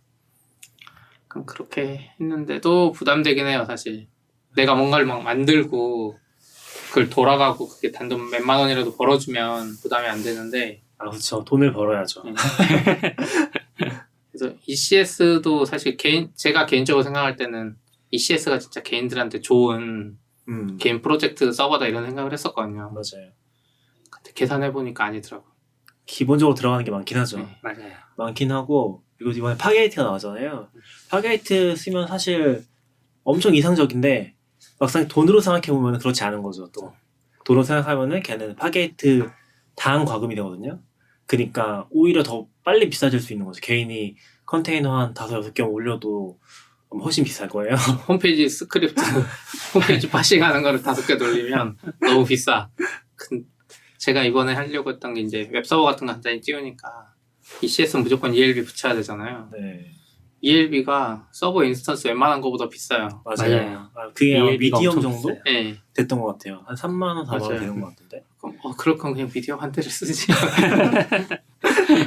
그렇게 했는데도 부담되긴 해요, 사실. 내가 뭔가를 막 만들고 그걸 돌아가고 그게 단돈 몇만 원이라도 벌어주면 부담이 안 되는데. 그렇죠. 돈을 벌어야죠. 그래서 ECS도 사실 제가 개인적으로 생각할 때는 ECS가 진짜 개인들한테 좋은 개인 프로젝트 서버다 이런 생각을 했었거든요. 맞아요. 근데 계산해보니까 아니더라고요. 기본적으로 들어가는 게 많긴 하죠. 네. 맞아요. 많긴 하고 그리고 이번에 파게이트가 나왔잖아요. 파게이트 쓰면 사실 엄청 이상적인데 막상 돈으로 생각해보면 그렇지 않은 거죠. 또 돈으로 생각하면은 걔는 파게이트 당 과금이 되거든요. 그러니까 오히려 더 빨리 비싸질 수 있는 거죠. 개인이 컨테이너 한 5, 6개 올려도 훨씬 비쌀 거예요. 홈페이지 스크립트, 홈페이지 파싱하는 거를 5개 돌리면 너무 비싸. 제가 이번에 하려고 했던 게 이제 웹서버 같은 거 간단히 띄우니까 ECS는 무조건 ELB 붙여야 되잖아요. 네. ELB가 서버 인스턴스 웬만한 거보다 비싸요. 맞아요. 그게 아마 ELB 가 미디엄 엄청 정도 비싸요. 네. 됐던 것 같아요. 한 3만 원, 4만 원 맞아요. 되는 것 같은데. 그럼 그럴 거면 그냥 미디엄 한 대를 쓰지.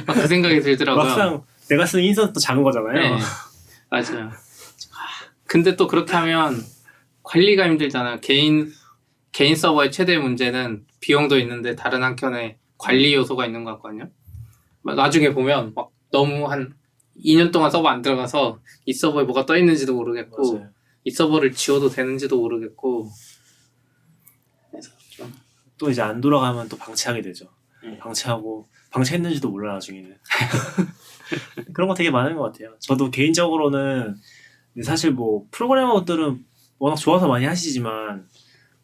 막 그 생각이 들더라고요. 막상 내가 쓰는 인스턴스도 작은 거잖아요. 네. 맞아요. 근데 또 그렇게 하면 관리가 힘들잖아요. 개인 서버의 최대 문제는 비용도 있는데 다른 한켠에 관리 요소가 있는 것 같거든요. 나중에 보면 막 너무 한 2년 동안 서버 안 들어가서 이 서버에 뭐가 떠 있는지도 모르겠고 맞아요. 이 서버를 지워도 되는지도 모르겠고 그래서 좀 또 이제 안 돌아가면 또 방치하게 되죠. 네. 방치했는지도 몰라 나중에는. 그런 거 되게 많은 것 같아요. 저도 개인적으로는 사실 뭐 프로그래머들은 워낙 좋아서 많이 하시지만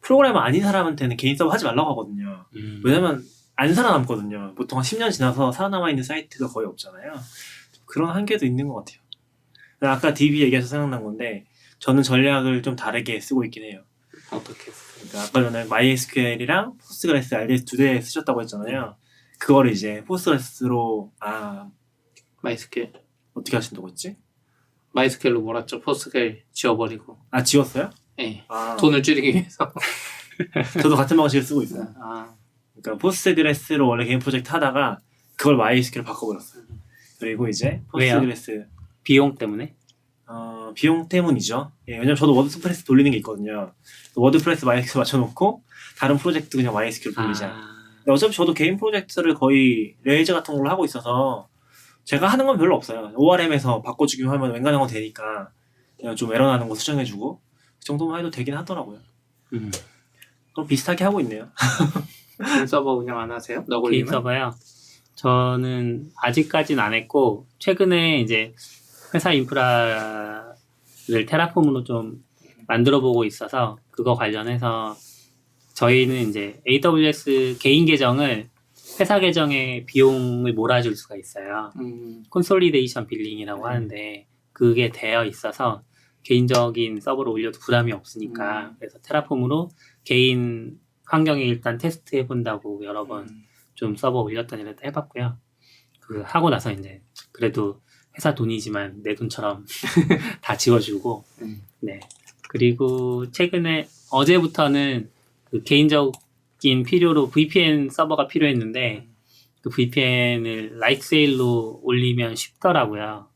프로그래머 아닌 사람한테는 개인 서버 하지 말라고 하거든요. 왜냐면 안 살아남거든요. 보통 한 10년 지나서 살아남아 있는 사이트가 거의 없잖아요. 그런 한계도 있는 것 같아요. 아까 DB 얘기해서 생각난 건데 저는 전략을 좀 다르게 쓰고 있긴 해요. 어떻게 그러니까 아까 전에 MySQL이랑 포스트그레스, RDS 두 대 쓰셨다고 했잖아요. 그거를 이제 포스트그레스로 마이스케일 어떻게 하신다고 했지? 마이스케일로 몰았죠. 포스트그레일 지워버리고 지웠어요? 네. 아, 돈을 줄이기 위해서 저도 같은 방식을 쓰고 있어요. 아, 그러니까 포스트그레스로 원래 개인 프로젝트 하다가 그걸 MySQL 바꿔버렸어요. 그리고 이제 포스트그레스 비용 때문에? 비용 때문이죠. 예, 왜냐면 저도 워드프레스 돌리는 게 있거든요. 워드프레스 MySQL 맞춰놓고 다른 프로젝트 그냥 MySQL 돌리자. 근데 어차피 저도 개인 프로젝트를 거의 레일즈 같은 걸로 하고 있어서 제가 하는 건 별로 없어요. ORM에서 바꿔주기만 하면 웬간한 건 되니까 그냥 좀 에러 나는 거 수정해주고 그 정도만 해도 되긴 하더라고요. 그럼 비슷하게 하고 있네요. 개인 서버 운영 안 하세요? 개인 너굴님은? 서버요. 저는 아직까지는 안 했고 최근에 이제 회사 인프라를 테라폼으로 좀 만들어 보고 있어서 그거 관련해서 저희는 이제 AWS 개인 계정을 회사 계정에 비용을 몰아줄 수가 있어요. 콘솔리데이션 빌링이라고 하는데 그게 되어 있어서 개인적인 서버로 올려도 부담이 없으니까 그래서 테라폼으로 개인 환경에 일단 테스트 해본다고 여러 번 좀 서버 올렸다 내렸다 해봤고요. 그 하고 나서 이제 그래도 회사 돈이지만 내 돈처럼 다 지워주고 네. 그리고 최근에 어제부터는 그 개인적인 필요로 VPN 서버가 필요했는데 그 VPN을 라이트세일로 올리면 쉽더라고요.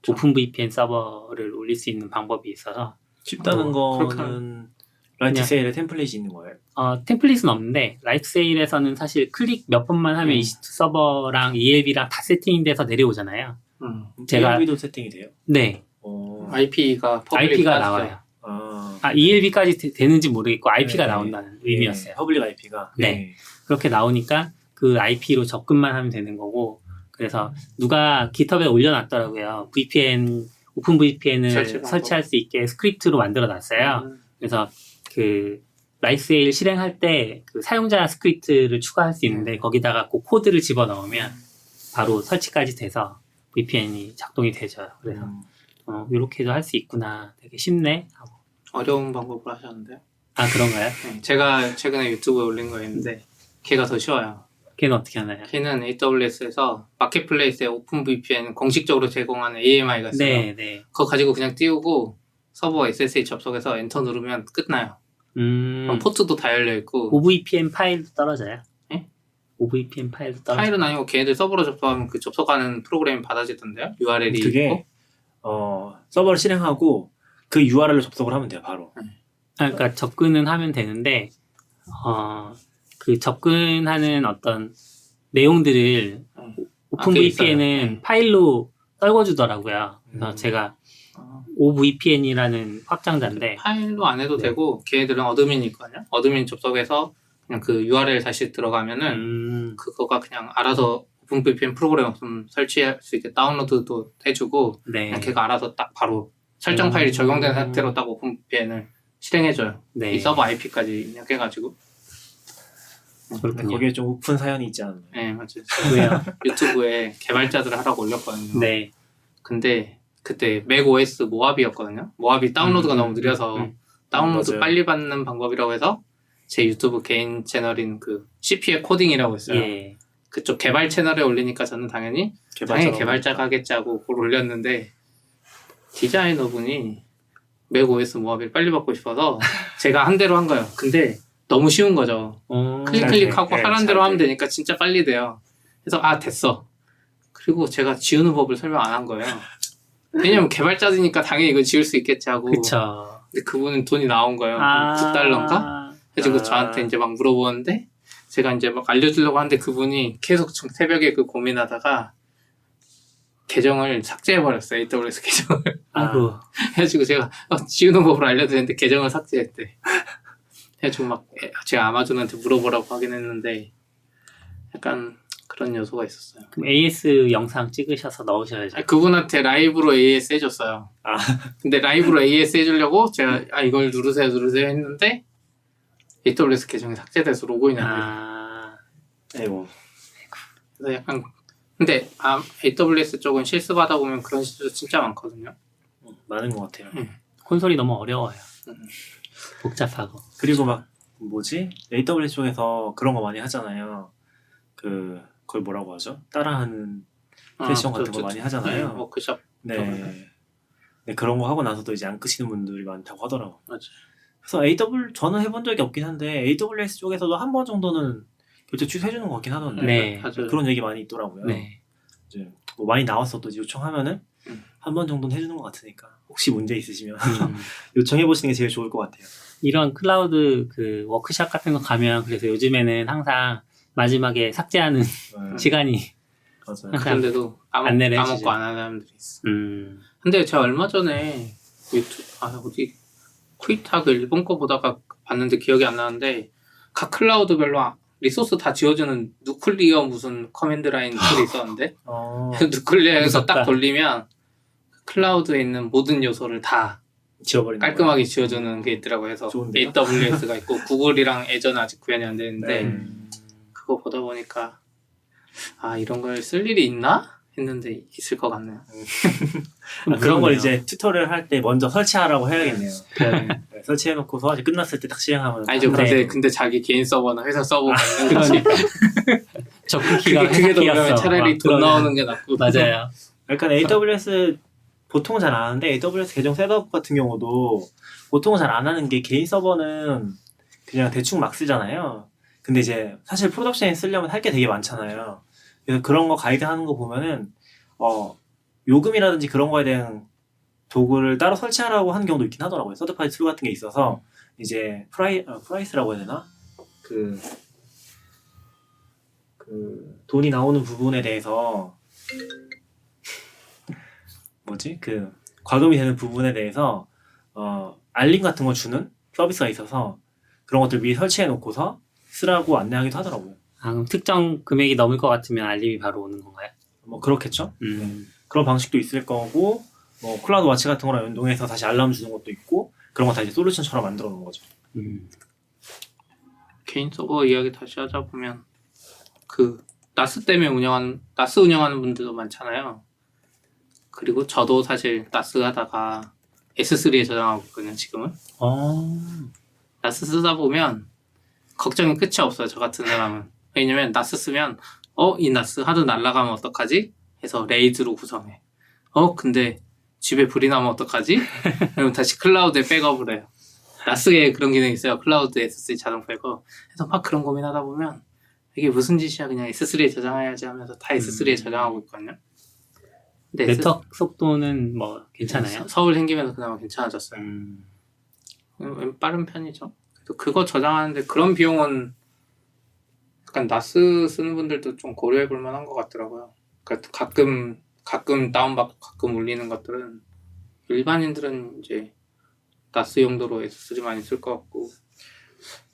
오픈 VPN 서버를 올릴 수 있는 방법이 있어서 쉽다는 그렇게 거는 라이트 세일에 템플릿이 있는 거예요. 템플릿은 없는데 라이트세일에서는 사실 클릭 몇 번만 하면 EC2 서버랑 ELB랑 다 세팅이 돼서 내려오잖아요. 제가 ELB도 세팅이 돼요? 네. IP가 IP가 나와요. ELB까지 되는지 모르겠고 IP가 나온다는 의미였어요. 퍼블릭 IP가. 네. 그렇게 나오니까 그 IP로 접근만 하면 되는 거고 그래서 누가 GitHub에 올려놨더라고요. VPN, 오픈 VPN을 설치할 수 있게 스크립트로 만들어 놨어요. 그래서 그 라이트세일 실행할 때 그 사용자 스크립트를 추가할 수 있는데 거기다가 그 코드를 집어넣으면 바로 설치까지 돼서 VPN이 작동이 되죠. 그래서 이렇게도 할 수 있구나. 되게 쉽네. 하고. 어려운 방법을 하셨는데요. 아 그런가요? 네, 제가 최근에 유튜브에 올린 거 있는데 걔가 더 쉬워요. 걔는 어떻게 하나요? 걔는 AWS에서 마켓플레이스에 오픈 VPN 공식적으로 제공하는 AMI가 있어요. 네. 그거 가지고 그냥 띄우고 서버 SSH 접속해서 엔터 누르면 끝나요. 그럼 포트도 다 열려 있고. OVPN 파일도 떨어져요? 네? OVPN 파일도 떨어져요? 파일은 아니고 걔네들 서버로 접속하면 그 접속하는 프로그램이 받아지던데요. URL이 그게 있고. 서버를 실행하고 그 URL로 접속을 하면 돼요. 바로. 그러니까 접근은 하면 되는데 그 접근하는 어떤 내용들을 오픈 VPN은 파일로 떨궈주더라고요. 그래서 제가 OVPN이라는 확장자인데 파일로 안 해도 되고 걔네들은 어드민이 있거든요. 어드민 접속해서 그냥 그 URL 다시 들어가면은 그거가 그냥 알아서 오픈 VPN 프로그램 없으면 설치할 수 있게 다운로드도 해주고 그냥 걔가 알아서 딱 바로 설정 파일이 적용된 상태로 딱 오픈 VPN을 실행해줘요. 이 서버 IP까지 입력해가지고. 근데 거기에 좀 오픈 사연이 있지 않나요? 네, 맞아요. 왜요? 유튜브에 개발자들 하라고 올렸거든요. 네. 근데 그때 맥OS 모하비였거든요. 모하비 다운로드가 너무 느려서 다운로드 맞아요. 빨리 받는 방법이라고 해서 제 유튜브 개인 채널인 그 CP의 코딩이라고 있어요. 예. 그쪽 개발 채널에 올리니까 저는 당연히 개발자가 하겠지 하고 그걸 올렸는데 디자이너분이 맥OS 모하비를 빨리 받고 싶어서 제가 한 대로 한 거예요. 근데 너무 쉬운 거죠. 클릭하고 네, 하라는 잘 대로 하면 돼. 되니까 진짜 빨리 돼요. 그래서 됐어. 그리고 제가 지우는 법을 설명 안 한 거예요. 왜냐면 개발자니까 당연히 이거 지울 수 있겠지 하고. 그쵸. 근데 그분은 돈이 나온 거예요. 9달러인가? 그래서 저한테 이제 막 물어보는데 제가 이제 막 알려주려고 하는데 그분이 계속 새벽에 그 고민하다가 계정을 삭제해버렸어요. AWS 계정을. 아이고. 해가지고 제가 지우는 법을 알려드렸는데 계정을 삭제했대. 해가지고 막 제가 아마존한테 물어보라고 하긴 했는데 약간 그런 요소가 있었어요. 그럼 AS 영상 찍으셔서 넣으셔야죠. 그분한테 라이브로 AS 해줬어요. 근데 라이브로 AS 해주려고 제가 이걸 누르세요 했는데 AWS 계정이 삭제돼서 로그인이 안 돼요. 아이고. 그래서 약간 근데 AWS 쪽은 실습하다 보면 그런 실수 진짜 많거든요. 많은 것 같아요. 콘솔이 너무 어려워요. 복잡하고. 그리고 막 AWS 쪽에서 그런 거 많이 하잖아요. 그걸 뭐라고 하죠? 따라하는 세션 같은 거 많이 하잖아요. 워크숍. 네. 네, 그런 거 하고 나서도 이제 안 끄시는 분들이 많다고 하더라고. 맞아요. 그래서 저는 해본 적이 없긴 한데 AWS 쪽에서도 한 번 정도는 결제 취소해주는 것 같긴 하던데. 네. 맞아요. 그런 얘기 많이 있더라고요. 네. 이제 뭐 많이 나왔어도 이제 요청하면은 한 번 정도는 해주는 것 같으니까 혹시 문제 있으시면 요청해 보시는 게 제일 좋을 것 같아요. 이런 클라우드 그 워크샵 같은 거 가면 그래서 요즘에는 항상 마지막에 삭제하는 시간이 맞아요. 그런데도 안내를 까먹고 해주죠. 안 하는 사람들이 있어. 근데 제가 얼마 전에 어디 쿠이타 그 일본 거 보다가 봤는데 기억이 안 나는데 각 클라우드별로 리소스 다 지워주는 누클리어 무슨 커맨드 라인 툴이 있었는데 누클리어에서 딱 무섭다. 돌리면 클라우드에 있는 모든 요소를 다 지워버리는 깔끔하게 지워주는 게 있더라고요. 해서 좋은데요? AWS가 있고 구글이랑 애전 아직 구현이 안 되는데 네. 그거 보다 보니까 이런 걸 쓸 일이 있나? 했는데 있을 것 같네요. 그런 걸 이제 튜토리얼 할 때 먼저 설치하라고 해야겠네요. 네. 네, 설치해놓고서 이제 끝났을 때 딱 시행하면 아니죠. 네. 근데 자기 개인 서버나 회사 서버가 있는 거지. 접근키가 그게 더 그러면 회사키였어. 차라리 돈 나오는 게 낫고. 맞아요. 약간 AWS 보통은 잘 안 하는데 AWS 계정 셋업 같은 경우도 보통은 잘 안 하는 게 개인 서버는 그냥 대충 막 쓰잖아요. 근데 이제 사실 프로덕션에 쓰려면 할 게 되게 많잖아요. 그래서 그런 거 가이드 하는 거 보면은 요금이라든지 그런 거에 대한 도구를 따로 설치하라고 하는 경우도 있긴 하더라고요. 서드파티 툴 같은 게 있어서 이제 프라이스라고 해야 되나? 그 돈이 나오는 부분에 대해서 과금이 되는 부분에 대해서 알림 같은 거 주는 서비스가 있어서 그런 것들 미리 설치해 놓고서 쓰라고 안내하기도 하더라고요. 그럼 특정 금액이 넘을 것 같으면 알림이 바로 오는 건가요? 뭐 그렇겠죠. 그런 방식도 있을 거고 뭐 클라우드 와치 같은 거랑 연동해서 다시 알람 주는 것도 있고 그런 거 다 이제 솔루션처럼 만들어 놓은 거죠. 개인 서버 이야기 다시 하자 보면 그 나스 운영하는 분들도 많잖아요. 그리고 저도 사실 나스 하다가 S3에 저장하고 있거든요. 지금은. 나스 쓰다 보면 걱정이 끝이 없어요. 저 같은 사람은. 왜냐면 나스 쓰면 이 나스 하도 날아가면 어떡하지? 해서 레이즈로 구성해. 근데 집에 불이 나면 어떡하지? 그럼 다시 클라우드에 백업을 해요. 나스에 그런 기능이 있어요. 클라우드 S3 자동 백업. 그래서 막 그런 고민하다 보면 이게 무슨 짓이야. 그냥 S3에 저장해야지 하면서 다 S3에 저장하고 있거든요. 근데 네트워크 속도는 뭐 괜찮아요? 서울 생기면서 그나마 괜찮아졌어요. 빠른 편이죠. 그래서 그거 저장하는데 그런 비용은 약간 나스 쓰는 분들도 좀 고려해 볼 만한 것 같더라고요. 그러니까 가끔 다운받고 가끔 올리는 것들은 일반인들은 이제 나스 용도로 S3 많이 쓸 것 같고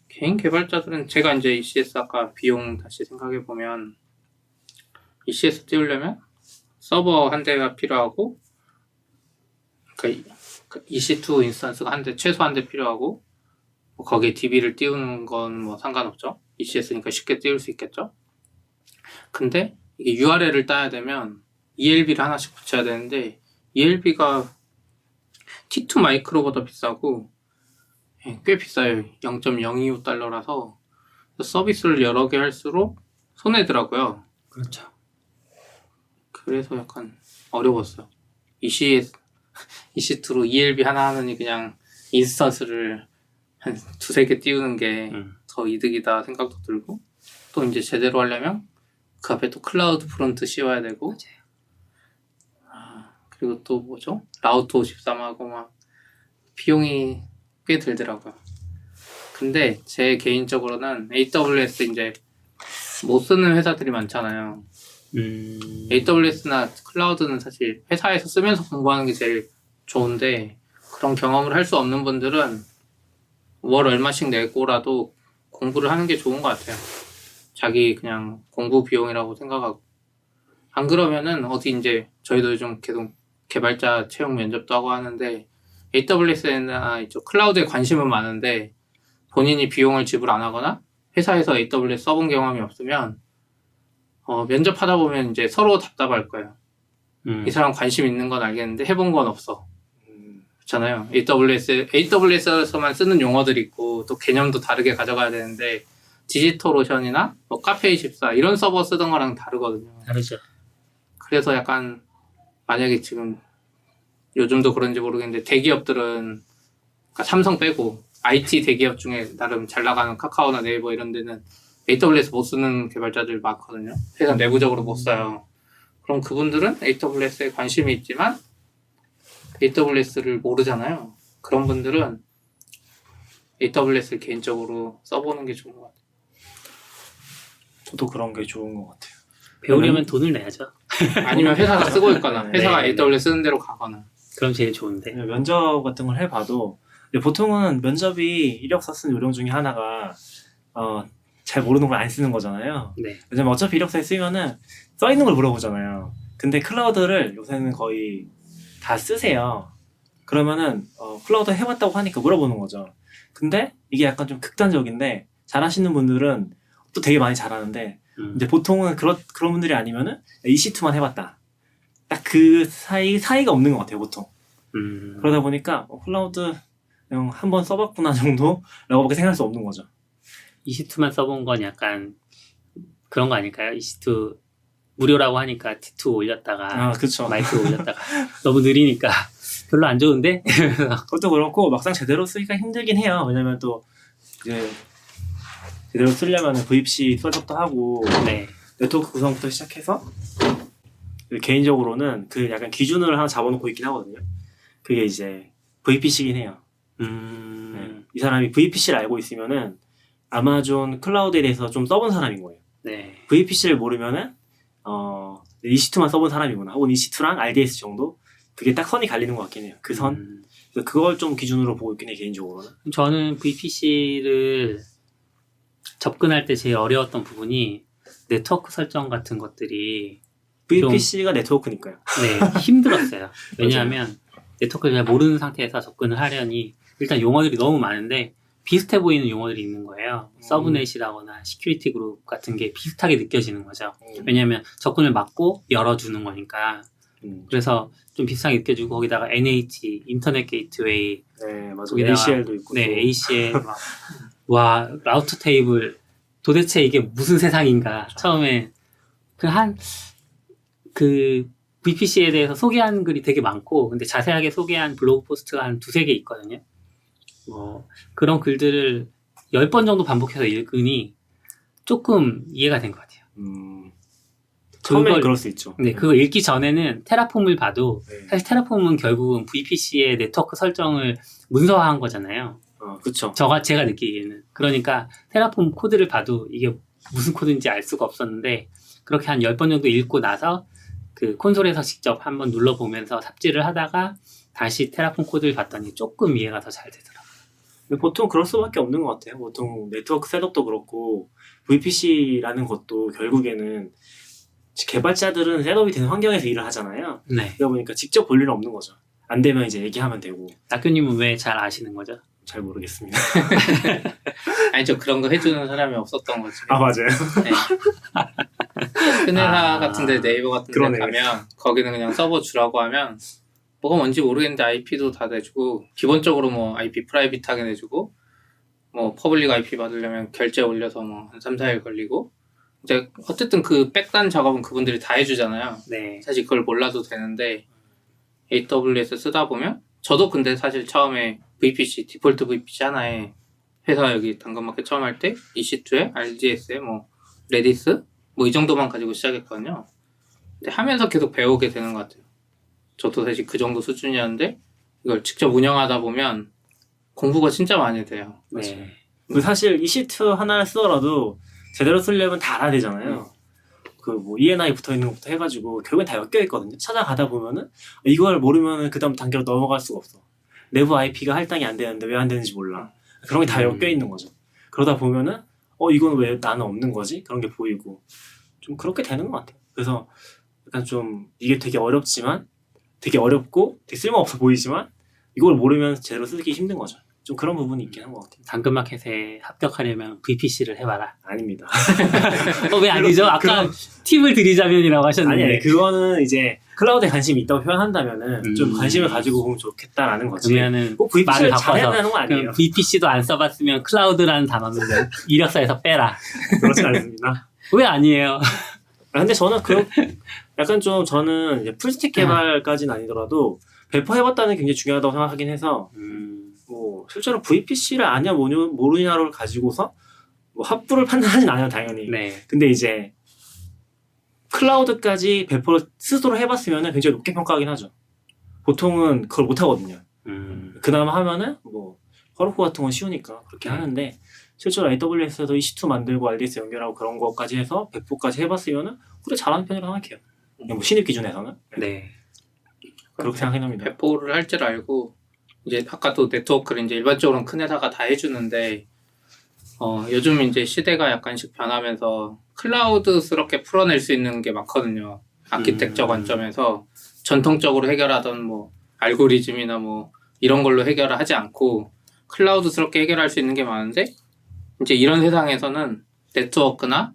개인 개발자들은 제가 이제 ECS 아까 비용 다시 생각해 보면 ECS 띄우려면 서버 한 대가 필요하고 그러니까 EC2 인스턴스가 최소 한 대 필요하고 뭐 거기에 DB를 띄우는 건 뭐 상관없죠. ECS니까 쉽게 띄울 수 있겠죠. 근데 이게 URL을 따야 되면 ELB를 하나씩 붙여야 되는데 ELB가 T2 마이크로보다 비싸고 꽤 비싸요. 0.025달러라서 서비스를 여러 개 할수록 손해더라고요. 그렇죠. 그래서 약간 어려웠어요. EC2로 ELB 하나 하느니 그냥 인스턴스를 한 두세 개 띄우는 게 더 이득이다 생각도 들고, 또 이제 제대로 하려면 그 앞에 또 클라우드 프론트 씌워야 되고, 그리고 또 뭐죠? 라우터 53하고 막 비용이 꽤 들더라고요. 근데 제 개인적으로는 AWS 이제 못 쓰는 회사들이 많잖아요. AWS나 클라우드는 사실 회사에서 쓰면서 공부하는 게 제일 좋은데, 그런 경험을 할 수 없는 분들은 월 얼마씩 내고라도 공부를 하는 게 좋은 것 같아요. 자기 그냥 공부 비용이라고 생각하고. 안 그러면은 어디 이제 저희도 요즘 계속 개발자 채용 면접도 하고 하는데, AWS나 이쪽 클라우드에 관심은 많은데 본인이 비용을 지불 안 하거나 회사에서 AWS 써본 경험이 없으면 면접하다 보면 이제 서로 답답할 거예요. 이 사람 관심 있는 건 알겠는데 해본 건 없어. 그렇잖아요. AWS에서만 쓰는 용어들이 있고 또 개념도 다르게 가져가야 되는데, 디지털오션이나 뭐 카페24 이런 서버 쓰던 거랑 다르거든요. 다르죠. 그래서 약간 만약에 지금 요즘도 그런지 모르겠는데 대기업들은, 그러니까 삼성 빼고 IT 대기업 중에 나름 잘 나가는 카카오나 네이버 이런 데는 AWS 못 쓰는 개발자들 많거든요. 회사 내부적으로 못 써요. 그럼 그분들은 AWS에 관심이 있지만 AWS를 모르잖아요. 그런 분들은 AWS를 개인적으로 써보는 게 좋은 것 같아요. 저도 그런 게 좋은 것 같아요. 배우려면 돈을 내야죠. 아니면 회사가 쓰고 있거나 회사가 네. AWS 쓰는 대로 가거나. 그럼 제일 좋은데. 면접 같은 걸 해봐도 보통은 면접이 이력서 쓴 요령 중에 하나가 잘 모르는 걸 안 쓰는 거잖아요. 네. 왜냐면 어차피 이력서에 쓰면은 써 있는 걸 물어보잖아요. 근데 클라우드를 요새는 거의 다 쓰세요. 그러면은 클라우드 해봤다고 하니까 물어보는 거죠. 근데 이게 약간 좀 극단적인데, 잘하시는 분들은 또 되게 많이 잘하는데 이제 보통은 그런 분들이 아니면은 EC2만 해봤다. 딱 그 사이가 없는 것 같아요, 보통. 그러다 보니까 클라우드 그냥 한번 써봤구나 정도라고밖에 생각할 수 없는 거죠. EC2만 써본 건 약간 그런 거 아닐까요? EC2 무료라고 하니까 T2 올렸다가 그쵸. 마이크로 올렸다가 너무 느리니까 별로 안 좋은데? 그것도 그렇고 막상 제대로 쓰기가 힘들긴 해요. 왜냐면 또 이제 제대로 쓰려면 VPC 셋업도 하고 네. 네트워크 구성부터 시작해서 개인적으로는 그 약간 기준을 하나 잡아놓고 있긴 하거든요. 그게 이제 VPC긴 해요. 네. 이 사람이 VPC를 알고 있으면은 아마존 클라우드에 대해서 좀 써본 사람인 거예요. 네. VPC를 모르면은 EC2만 써본 사람이구나, 혹은 EC2랑 RDS 정도, 그게 딱 선이 갈리는 것 같긴 해요. 그 선. 그래서 그걸 좀 기준으로 보고 있긴 해요, 개인적으로는. 저는 VPC를 접근할 때 제일 어려웠던 부분이 네트워크 설정 같은 것들이 VPC가 네트워크니까요. 네, 힘들었어요. 왜냐하면 네트워크를 잘 모르는 상태에서 접근을 하려니 일단 용어들이 너무 많은데 비슷해 보이는 용어들이 있는 거예요. 서브넷이라거나 시큐리티 그룹 같은 게 비슷하게 느껴지는 거죠. 왜냐하면 접근을 막고 열어주는 거니까. 그래서 좀 비슷하게 느껴지고, 거기다가 NH, 인터넷 게이트웨이, 네, 맞아요. 거기다가 ACL도 있고. 네, ACL, 막, 와, 라우터 테이블, 도대체 이게 무슨 세상인가. 처음에 그 VPC에 대해서 소개한 글이 되게 많고, 근데 자세하게 소개한 블로그 포스트가 한 두세 개 있거든요. 그런 글들을 10번 정도 반복해서 읽으니 조금 이해가 된 것 같아요. 처음에는 그럴 수 있죠. 네, 그거 읽기 전에는 테라폼을 봐도, 네. 사실 테라폼은 결국은 VPC의 네트워크 설정을 문서화한 거잖아요. 그쵸. 제가 느끼기에는. 그러니까 테라폼 코드를 봐도 이게 무슨 코드인지 알 수가 없었는데, 그렇게 한 10번 정도 읽고 나서 그 콘솔에서 직접 한번 눌러보면서 삽질을 하다가 다시 테라폼 코드를 봤더니 조금 이해가 더 잘 되더라고요. 근데 보통 그럴 수밖에 없는 것 같아요. 보통 네트워크 셋업도 그렇고 VPC라는 것도 결국에는 개발자들은 셋업이 되는 환경에서 일을 하잖아요. 네. 그러다 보니까 직접 볼 일은 없는 거죠. 안 되면 이제 얘기하면 되고. 낙교님은 왜 잘 아시는 거죠? 잘 모르겠습니다. 아니죠, 그런 거 해주는 사람이 없었던 거지. 맞아요. 네. 큰 회사 같은데, 네이버 같은데 그러네. 가면 거기는 그냥 서버 주라고 하면 뭐가 뭔지 모르겠는데 IP도 다 내주고 기본적으로 뭐 IP 프라이빗하게 내주고 뭐 퍼블릭 IP 받으려면 결제 올려서 뭐 한 3, 4일 걸리고 이제 어쨌든 그 백단 작업은 그분들이 다 해주잖아요. 네. 사실 그걸 몰라도 되는데 AWS 쓰다 보면 저도 근데 사실 처음에 VPC 디폴트 VPC 하나에 회사 여기 당근마켓 처음 할 때 EC2에 RDS에 뭐 레디스 뭐 이 정도만 가지고 시작했거든요. 근데 하면서 계속 배우게 되는 것 같아요. 저도 사실 그 정도 수준이었는데 이걸 직접 운영하다 보면 공부가 진짜 많이 돼요. 네. 그 사실 EC2 하나를 쓰더라도 제대로 쓰려면 다 알아야 되잖아요. 그 뭐 ENI 붙어 있는 것부터 해가지고 결국엔 다 엮여 있거든요. 찾아가다 보면은 이걸 모르면은 그 다음 단계로 넘어갈 수가 없어. 내부 IP가 할당이 안 되는데 왜 안 되는지 몰라. 그런 게 다 엮여 있는 거죠. 그러다 보면은 이건 왜 나는 없는 거지? 그런 게 보이고 좀 그렇게 되는 것 같아요. 그래서 약간 좀 이게 되게 어렵지만 되게 어렵고 되게 쓸모없어 보이지만 이걸 모르면 제대로 쓰기 힘든 거죠. 좀 그런 부분이 있긴 한 것 같아요. 당근마켓에 합격하려면 VPC를 해봐라. 아닙니다. 왜 아니죠? 아까 팁을 드리자면이라고 하셨는데. 아니 그거는 이제 클라우드에 관심이 있다고 표현한다면은 좀 음. 관심을 가지고 보면 좋겠다라는 거지. 그러면은 꼭 VPC를 말을 잘해야 바꿔서 되는 건 아니에요. 그럼 VPC도 안 써봤으면 클라우드라는 단어는 이력서에서 빼라. 그렇지 않습니다. 왜 아니에요? 근데 저는 약간 좀 저는 이제 풀스택 개발까지는 아니더라도 배포해봤다는 게 굉장히 중요하다고 생각하긴 해서 뭐 실제로 VPC를 아냐 모르냐를 가지고서 뭐 합부를 판단하진 않아요 당연히. 네. 근데 이제 클라우드까지 배포를 스스로 해봤으면 굉장히 높게 평가하긴 하죠. 보통은 그걸 못 하거든요. 그나마 하면은 뭐 허로코 같은 건 쉬우니까 그렇게 하는데 실제로 AWS에서 EC2 만들고 RDS 연결하고 그런 것까지 해서 배포까지 해봤으면은 그래 잘하는 편이라고 생각해요. 그냥 뭐 신입 기준에서는. 네. 그렇게 생각합니다. 배포를 할 줄 알고 이제 아까도 네트워크를 이제 일반적으로는 큰 회사가 다 해주는데 요즘 이제 시대가 약간씩 변하면서 클라우드스럽게 풀어낼 수 있는 게 많거든요. 아키텍처 관점에서 전통적으로 해결하던 뭐 알고리즘이나 뭐 이런 걸로 해결을 하지 않고 클라우드스럽게 해결할 수 있는 게 많은데 이제 이런 세상에서는 네트워크나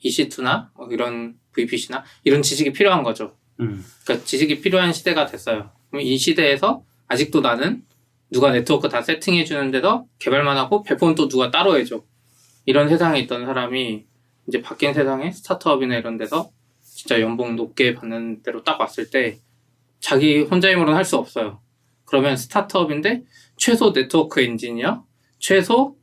EC2나 뭐 이런 VPC나 이런 지식이 필요한 거죠. 그러니까 지식이 필요한 시대가 됐어요. 그럼 이 시대에서 아직도 나는 누가 네트워크 다 세팅해 주는데도 개발만 하고 배포는 또 누가 따로 해줘. 이런 세상에 있던 사람이 이제 바뀐 세상에 스타트업이나 이런 데서 진짜 연봉 높게 받는 데로 딱 왔을 때 자기 혼자 힘으로는 할 수 없어요. 그러면 스타트업인데 최소 네트워크 엔지니어, 최소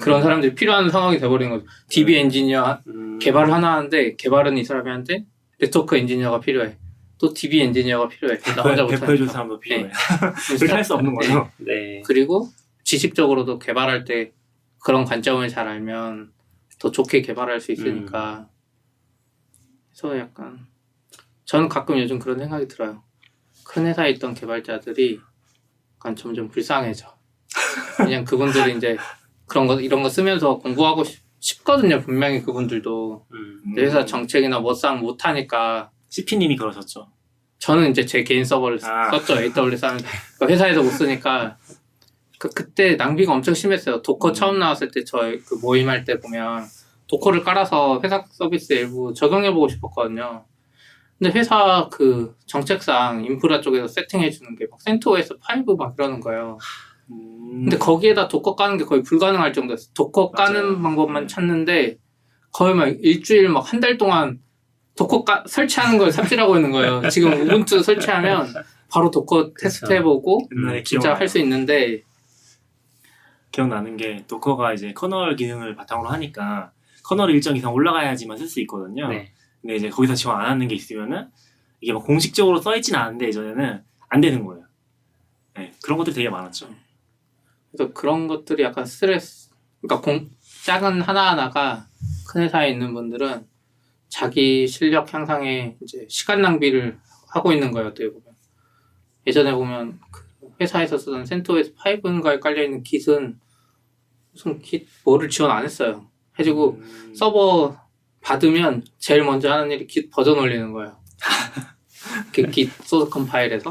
그런 사람들이 필요한 상황이 돼버린 거죠. DB 엔지니어 개발 하나 하는데 개발은 이 사람이 하는데 네트워크 엔지니어가 필요해. 또 DB 엔지니어가 필요해. 나 혼자 못하니까. 배포해줄 사람도 필요해. 그렇게 할 수 없는 거죠. 네. 그리고 지식적으로도 개발할 때 그런 관점을 잘 알면 더 좋게 개발할 수 있으니까. 그래서 약간 저는 가끔 요즘 그런 생각이 들어요. 큰 회사에 있던 개발자들이 약간 점점 불쌍해져. 그냥 그분들이 이제 그런 거 이런 거 쓰면서 공부하고 싶거든요. 분명히 그분들도 회사 정책이나 뭐상 못하니까. CP님이 그러셨죠. 저는 이제 제 개인 서버를 썼죠. AWS 하는데 회사에서 못 쓰니까 그때 낭비가 엄청 심했어요. 도커 처음 나왔을 때 저희 그 모임할 때 보면 도커를 깔아서 회사 서비스 일부 적용해보고 싶었거든요. 근데 회사 그 정책상 인프라 쪽에서 세팅해주는 게 막 CentOS 5 막 이러는 거예요. 근데 거기에다 도커 까는 게 거의 불가능할 정도였어요. 도커 까는 방법만 찾는데 거의 막 일주일 막 한 달 동안 도커 설치하는 걸 삽질하고 있는 거예요. 지금 우분투 설치하면 바로 도커 테스트 해보고 진짜 할 수 있는데 기억나는 게 도커가 이제 커널 기능을 바탕으로 하니까 커널이 일정 이상 올라가야지만 쓸 수 있거든요. 네. 근데 이제 거기서 지원 안 하는 게 있으면은 이게 막 공식적으로 써있진 않은데 예전에는 안 되는 거예요. 네, 그런 것들이 되게 많았죠. 그래서 그런 것들이 약간 스트레스. 그러니까 작은 하나하나가 큰 회사에 있는 분들은 자기 실력 향상에 이제 시간 낭비를 하고 있는 거예요. 어떻게 보면 예전에 보면 그 회사에서 쓰던 CentOS 5인가에 깔려있는 깃은 무슨 깃 뭐를 지원 안 했어요. 해주고 서버 받으면 제일 먼저 하는 일이 깃 버전 올리는 거예요. 그 깃 소스 컴파일에서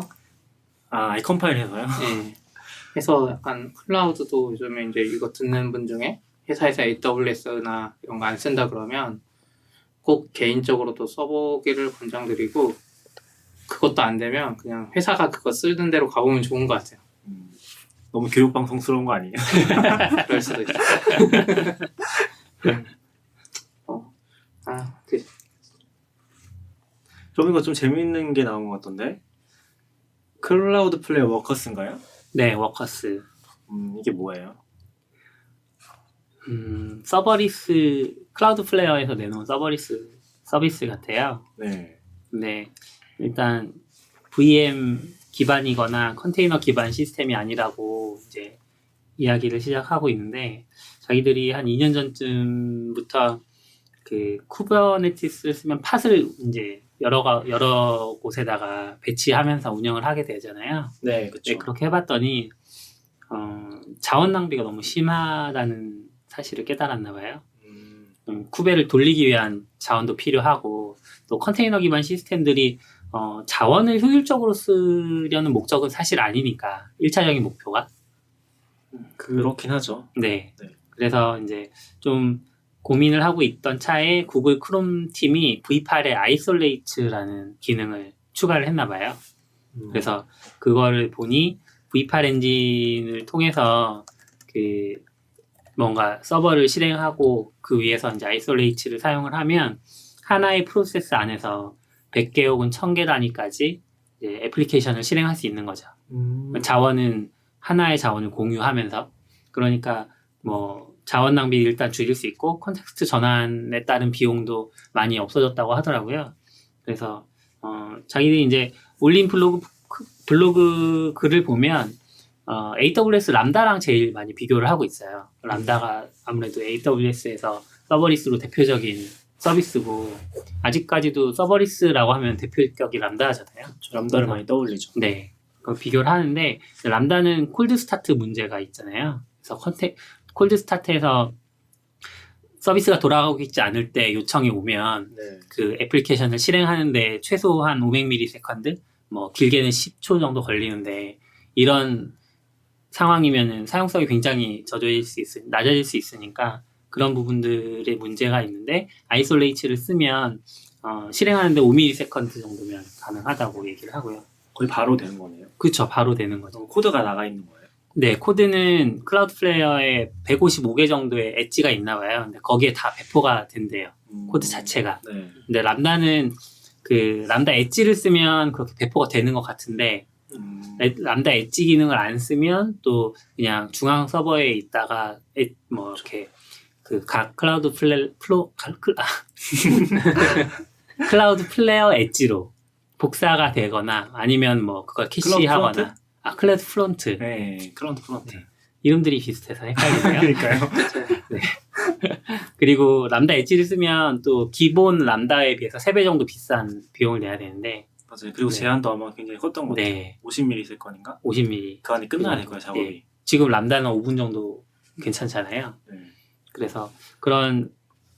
컴파일 해서요? 네. 해서 약간 클라우드도 요즘에 이제 이거 듣는 분 중에 회사에서 AWS나 이런 거 안 쓴다 그러면 꼭 개인적으로도 써보기를 권장드리고 그것도 안 되면 그냥 회사가 그거 쓰는 대로 가보면 좋은 것 같아요. 너무 교육방송스러운 거 아니에요? 그럴 수도 있어. 그럼 이거 좀 재밌는 게 나온 것 같던데? 클라우드 플레이어 워커스인가요? 네, 워커스. 이게 뭐예요? 서버리스, 클라우드 플레이어에서 내놓은 서버리스 서비스 같아요. 네. 근데 일단 VM 기반이거나 컨테이너 기반 시스템이 아니라고 이제 이야기를 시작하고 있는데, 자기들이 한 2년 전쯤부터 그 쿠버네티스를 쓰면 팟을 이제 여러 곳에다가 배치하면서 운영을 하게 되잖아요. 네, 그렇죠. 네, 그렇게 해봤더니 자원 낭비가 너무 심하다는 사실을 깨달았나 봐요. 쿠베를 돌리기 위한 자원도 필요하고, 또 컨테이너 기반 시스템들이 자원을 효율적으로 쓰려는 목적은 사실 아니니까, 1차적인 목표가. 그렇긴 하죠. 네. 네. 그래서 이제 좀 고민을 하고 있던 차에 구글 크롬 팀이 V8에 아이솔레이트라는 기능을 추가를 했나 봐요. 그래서 그거를 보니 V8 엔진을 통해서 그 뭔가 서버를 실행하고 그 위에서 이제 아이솔레이트를 사용을 하면 하나의 프로세스 안에서 100개 혹은 1000개 단위까지 이제 애플리케이션을 실행할 수 있는 거죠. 자원은 하나의 자원을 공유하면서, 그러니까 뭐 자원 낭비 일단 줄일 수 있고 컨텍스트 전환에 따른 비용도 많이 없어졌다고 하더라고요. 그래서 자기들이 이제 올린 블로그 글을 보면 AWS 람다랑 제일 많이 비교를 하고 있어요. 람다가 아무래도 AWS에서 서버리스로 대표적인 서비스고, 아직까지도 서버리스라고 하면 대표격이 람다잖아요. 람다를 많이 떠올리죠. 네. 그 비교를 하는데, 람다는 콜드 스타트 문제가 있잖아요. 그래서 콜드 스타트에서 서비스가 돌아가고 있지 않을 때 요청이 오면 네. 그 애플리케이션을 실행하는데 최소한 500ms, 뭐 길게는 10초 정도 걸리는데, 이런 상황이면은 사용성이 굉장히 낮아질 수 있으니까 그런 부분들의 문제가 있는데, 아이솔레이트를 쓰면 실행하는데 5ms 정도면 가능하다고 얘기를 하고요. 거의 바로 되는 거네요. 그쵸, 바로 되는 거죠. 코드가 나가 있는 거예요. 네, 코드는 클라우드 플레이어에 155개 정도의 엣지가 있나 봐요. 근데 거기에 다 배포가 된대요. 코드 자체가. 네. 근데 람다는 그 람다 엣지를 쓰면 그렇게 배포가 되는 것 같은데, 람다 엣지 기능을 안 쓰면 또 그냥 중앙 서버에 있다가 뭐 이렇게 그 각 클라우드 클라우드 플레이어 엣지로 복사가 되거나, 아니면 뭐 그걸 캐시하거나. 클라우드 프론트. 네, 클라우드 프론트. 네. 이름들이 비슷해서 헷갈리네요. 그러니까요. 네. 그리고 람다 엣지를 쓰면 또 기본 람다에 비해서 3배 정도 비싼 비용을 내야 되는데. 맞아요. 그리고 네. 제한도 아마 굉장히 컸던 것 같아요. 네. 50ms인가? 50mm. 그 안에 끝나야 될 거예요, 작업이. 네. 지금 람다는 5분 정도 괜찮잖아요. 네. 그래서 그런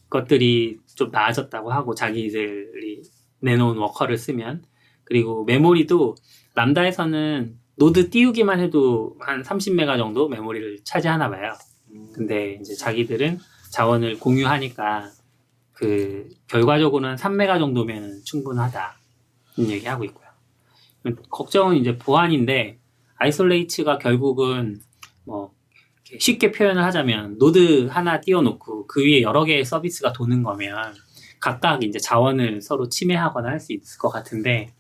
것들이 좀 나아졌다고 하고, 자기들이 내놓은 워커를 쓰면. 그리고 메모리도 람다에서는 노드 띄우기만 해도 한 30메가 정도 메모리를 차지하나 봐요. 근데 이제 자기들은 자원을 공유하니까 그 결과적으로는 3메가 정도면 충분하다, 이런 얘기하고 있고요. 걱정은 이제 보안인데, 아이솔레이트가 결국은 뭐 쉽게 표현을 하자면 노드 하나 띄워놓고 그 위에 여러 개의 서비스가 도는 거면 각각 이제 자원을 서로 침해하거나 할 수 있을 것 같은데,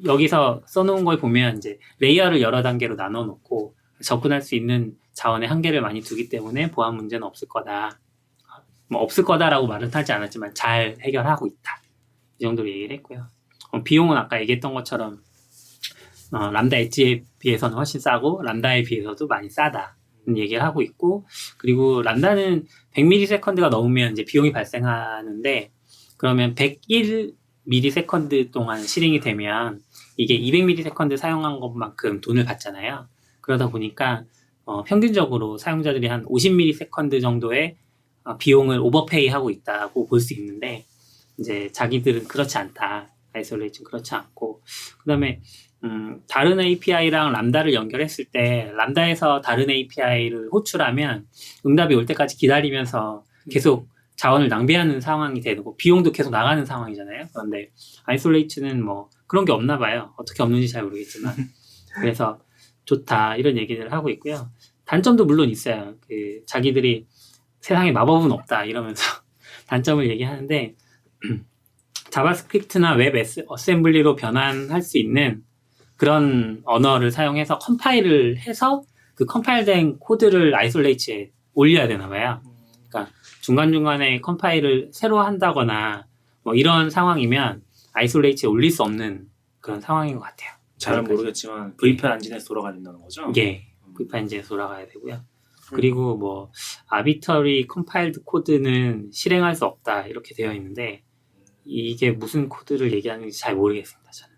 여기서 써놓은 걸 보면 이제 레이어를 여러 단계로 나눠 놓고 접근할 수 있는 자원의 한계를 많이 두기 때문에 보안 문제는 없을 거다. 뭐 없을 거다라고 말은 하지 않았지만 잘 해결하고 있다, 이 정도로 얘기를 했고요. 비용은 아까 얘기했던 것처럼 람다 엣지에 비해서는 훨씬 싸고 람다에 비해서도 많이 싸다, 얘기를 하고 있고, 그리고 람다는 100ms가 넘으면 이제 비용이 발생하는데, 그러면 101ms 동안 실행이 되면 이게 200ms 사용한 것만큼 돈을 받잖아요. 그러다 보니까 평균적으로 사용자들이 한 50ms 정도의 비용을 오버페이 하고 있다고 볼 수 있는데, 이제 자기들은 그렇지 않다. 아이솔레이트는 그렇지 않고, 그 다음에 다른 API랑 람다를 연결했을 때 람다에서 다른 API를 호출하면 응답이 올 때까지 기다리면서 계속 자원을 낭비하는 상황이 되고 비용도 계속 나가는 상황이잖아요. 그런데 아이솔레이트는 뭐 그런 게 없나 봐요. 어떻게 없는지 잘 모르겠지만. 그래서 좋다 이런 얘기를 하고 있고요. 단점도 물론 있어요. 그 자기들이 세상에 마법은 없다 이러면서 단점을 얘기하는데 자바스크립트나 웹 어셈블리로 변환할 수 있는 그런 언어를 사용해서 컴파일을 해서 그 컴파일된 코드를 아이솔레이트에 올려야 되나 봐요. 그러니까 중간중간에 컴파일을 새로 한다거나 뭐 이런 상황이면 아이솔레이트에 올릴 수 없는 그런 상황인 것 같아요. 잘은 모르겠지만 VPN 엔진에서 돌아가야 된다는 거죠? 예, VPN 엔진에서 돌아가야 되고요. 그리고 뭐 아비터리 컴파일드 코드는 실행할 수 없다 이렇게 되어 있는데 이게 무슨 코드를 얘기하는지 잘 모르겠습니다. 저는.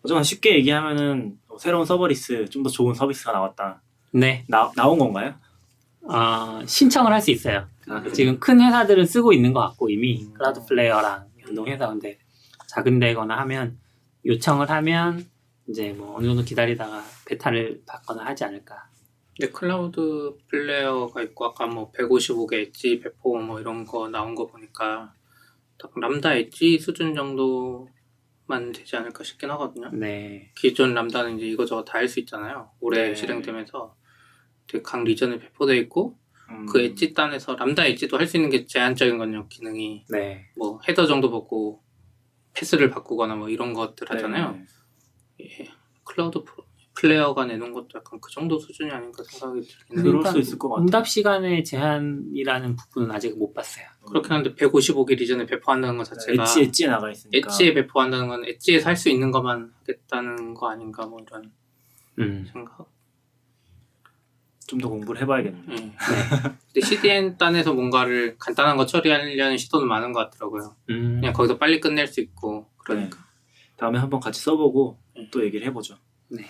하지만 쉽게 얘기하면은 새로운 서버리스 좀 더 좋은 서비스가 나왔다. 네, 나온 건가요? 신청을 할 수 있어요. 지금 큰 회사들은 쓰고 있는 것 같고 이미 클라우드 플레이어랑 연동해서 근데 작은 데거나 하면 요청을 하면 이제 뭐 어느 정도 기다리다가 베타를 받거나 하지 않을까. 근데 클라우드 플레이어가 있고 아까 뭐 155개 엣지 배포 뭐 이런 거 나온 거 보니까 딱 람다 엣지 수준 정도만 되지 않을까 싶긴 하거든요. 네, 기존 람다는 이제 이거저거 다 할 수 있잖아요. 올해 네. 실행되면서 되게 각 리전에 배포돼 있고 그 엣지 단에서 람다 엣지도 할 수 있는 게 제한적인 건요. 기능이 네, 뭐 헤더 정도 받고 패스를 바꾸거나 뭐 이런 것들 하잖아요. 네. 예. 클라우드 플레이어가 내놓은 것도 약간 그 정도 수준이 아닌가 생각이 들긴 해요. 그럴 수 있을 것 같아요. 응답 시간의 제한이라는 부분은 아직 못 봤어요. 그렇긴 한데 155개 리전에 배포한다는 것 자체가 엣지에 나가 있으니까. 엣지에 배포한다는 건 엣지에서 할 수 있는 것만 하겠다는 거 아닌가 뭐 이런 생각. 좀 더 공부를 해봐야겠네요. 예. 근데 CDN 단에서 뭔가를 간단한 거 처리하려는 시도는 많은 것 같더라고요. 그냥 거기서 빨리 끝낼 수 있고 그러니까. 다음에 한번 같이 써보고 네. 또 얘기를 해보죠. 네.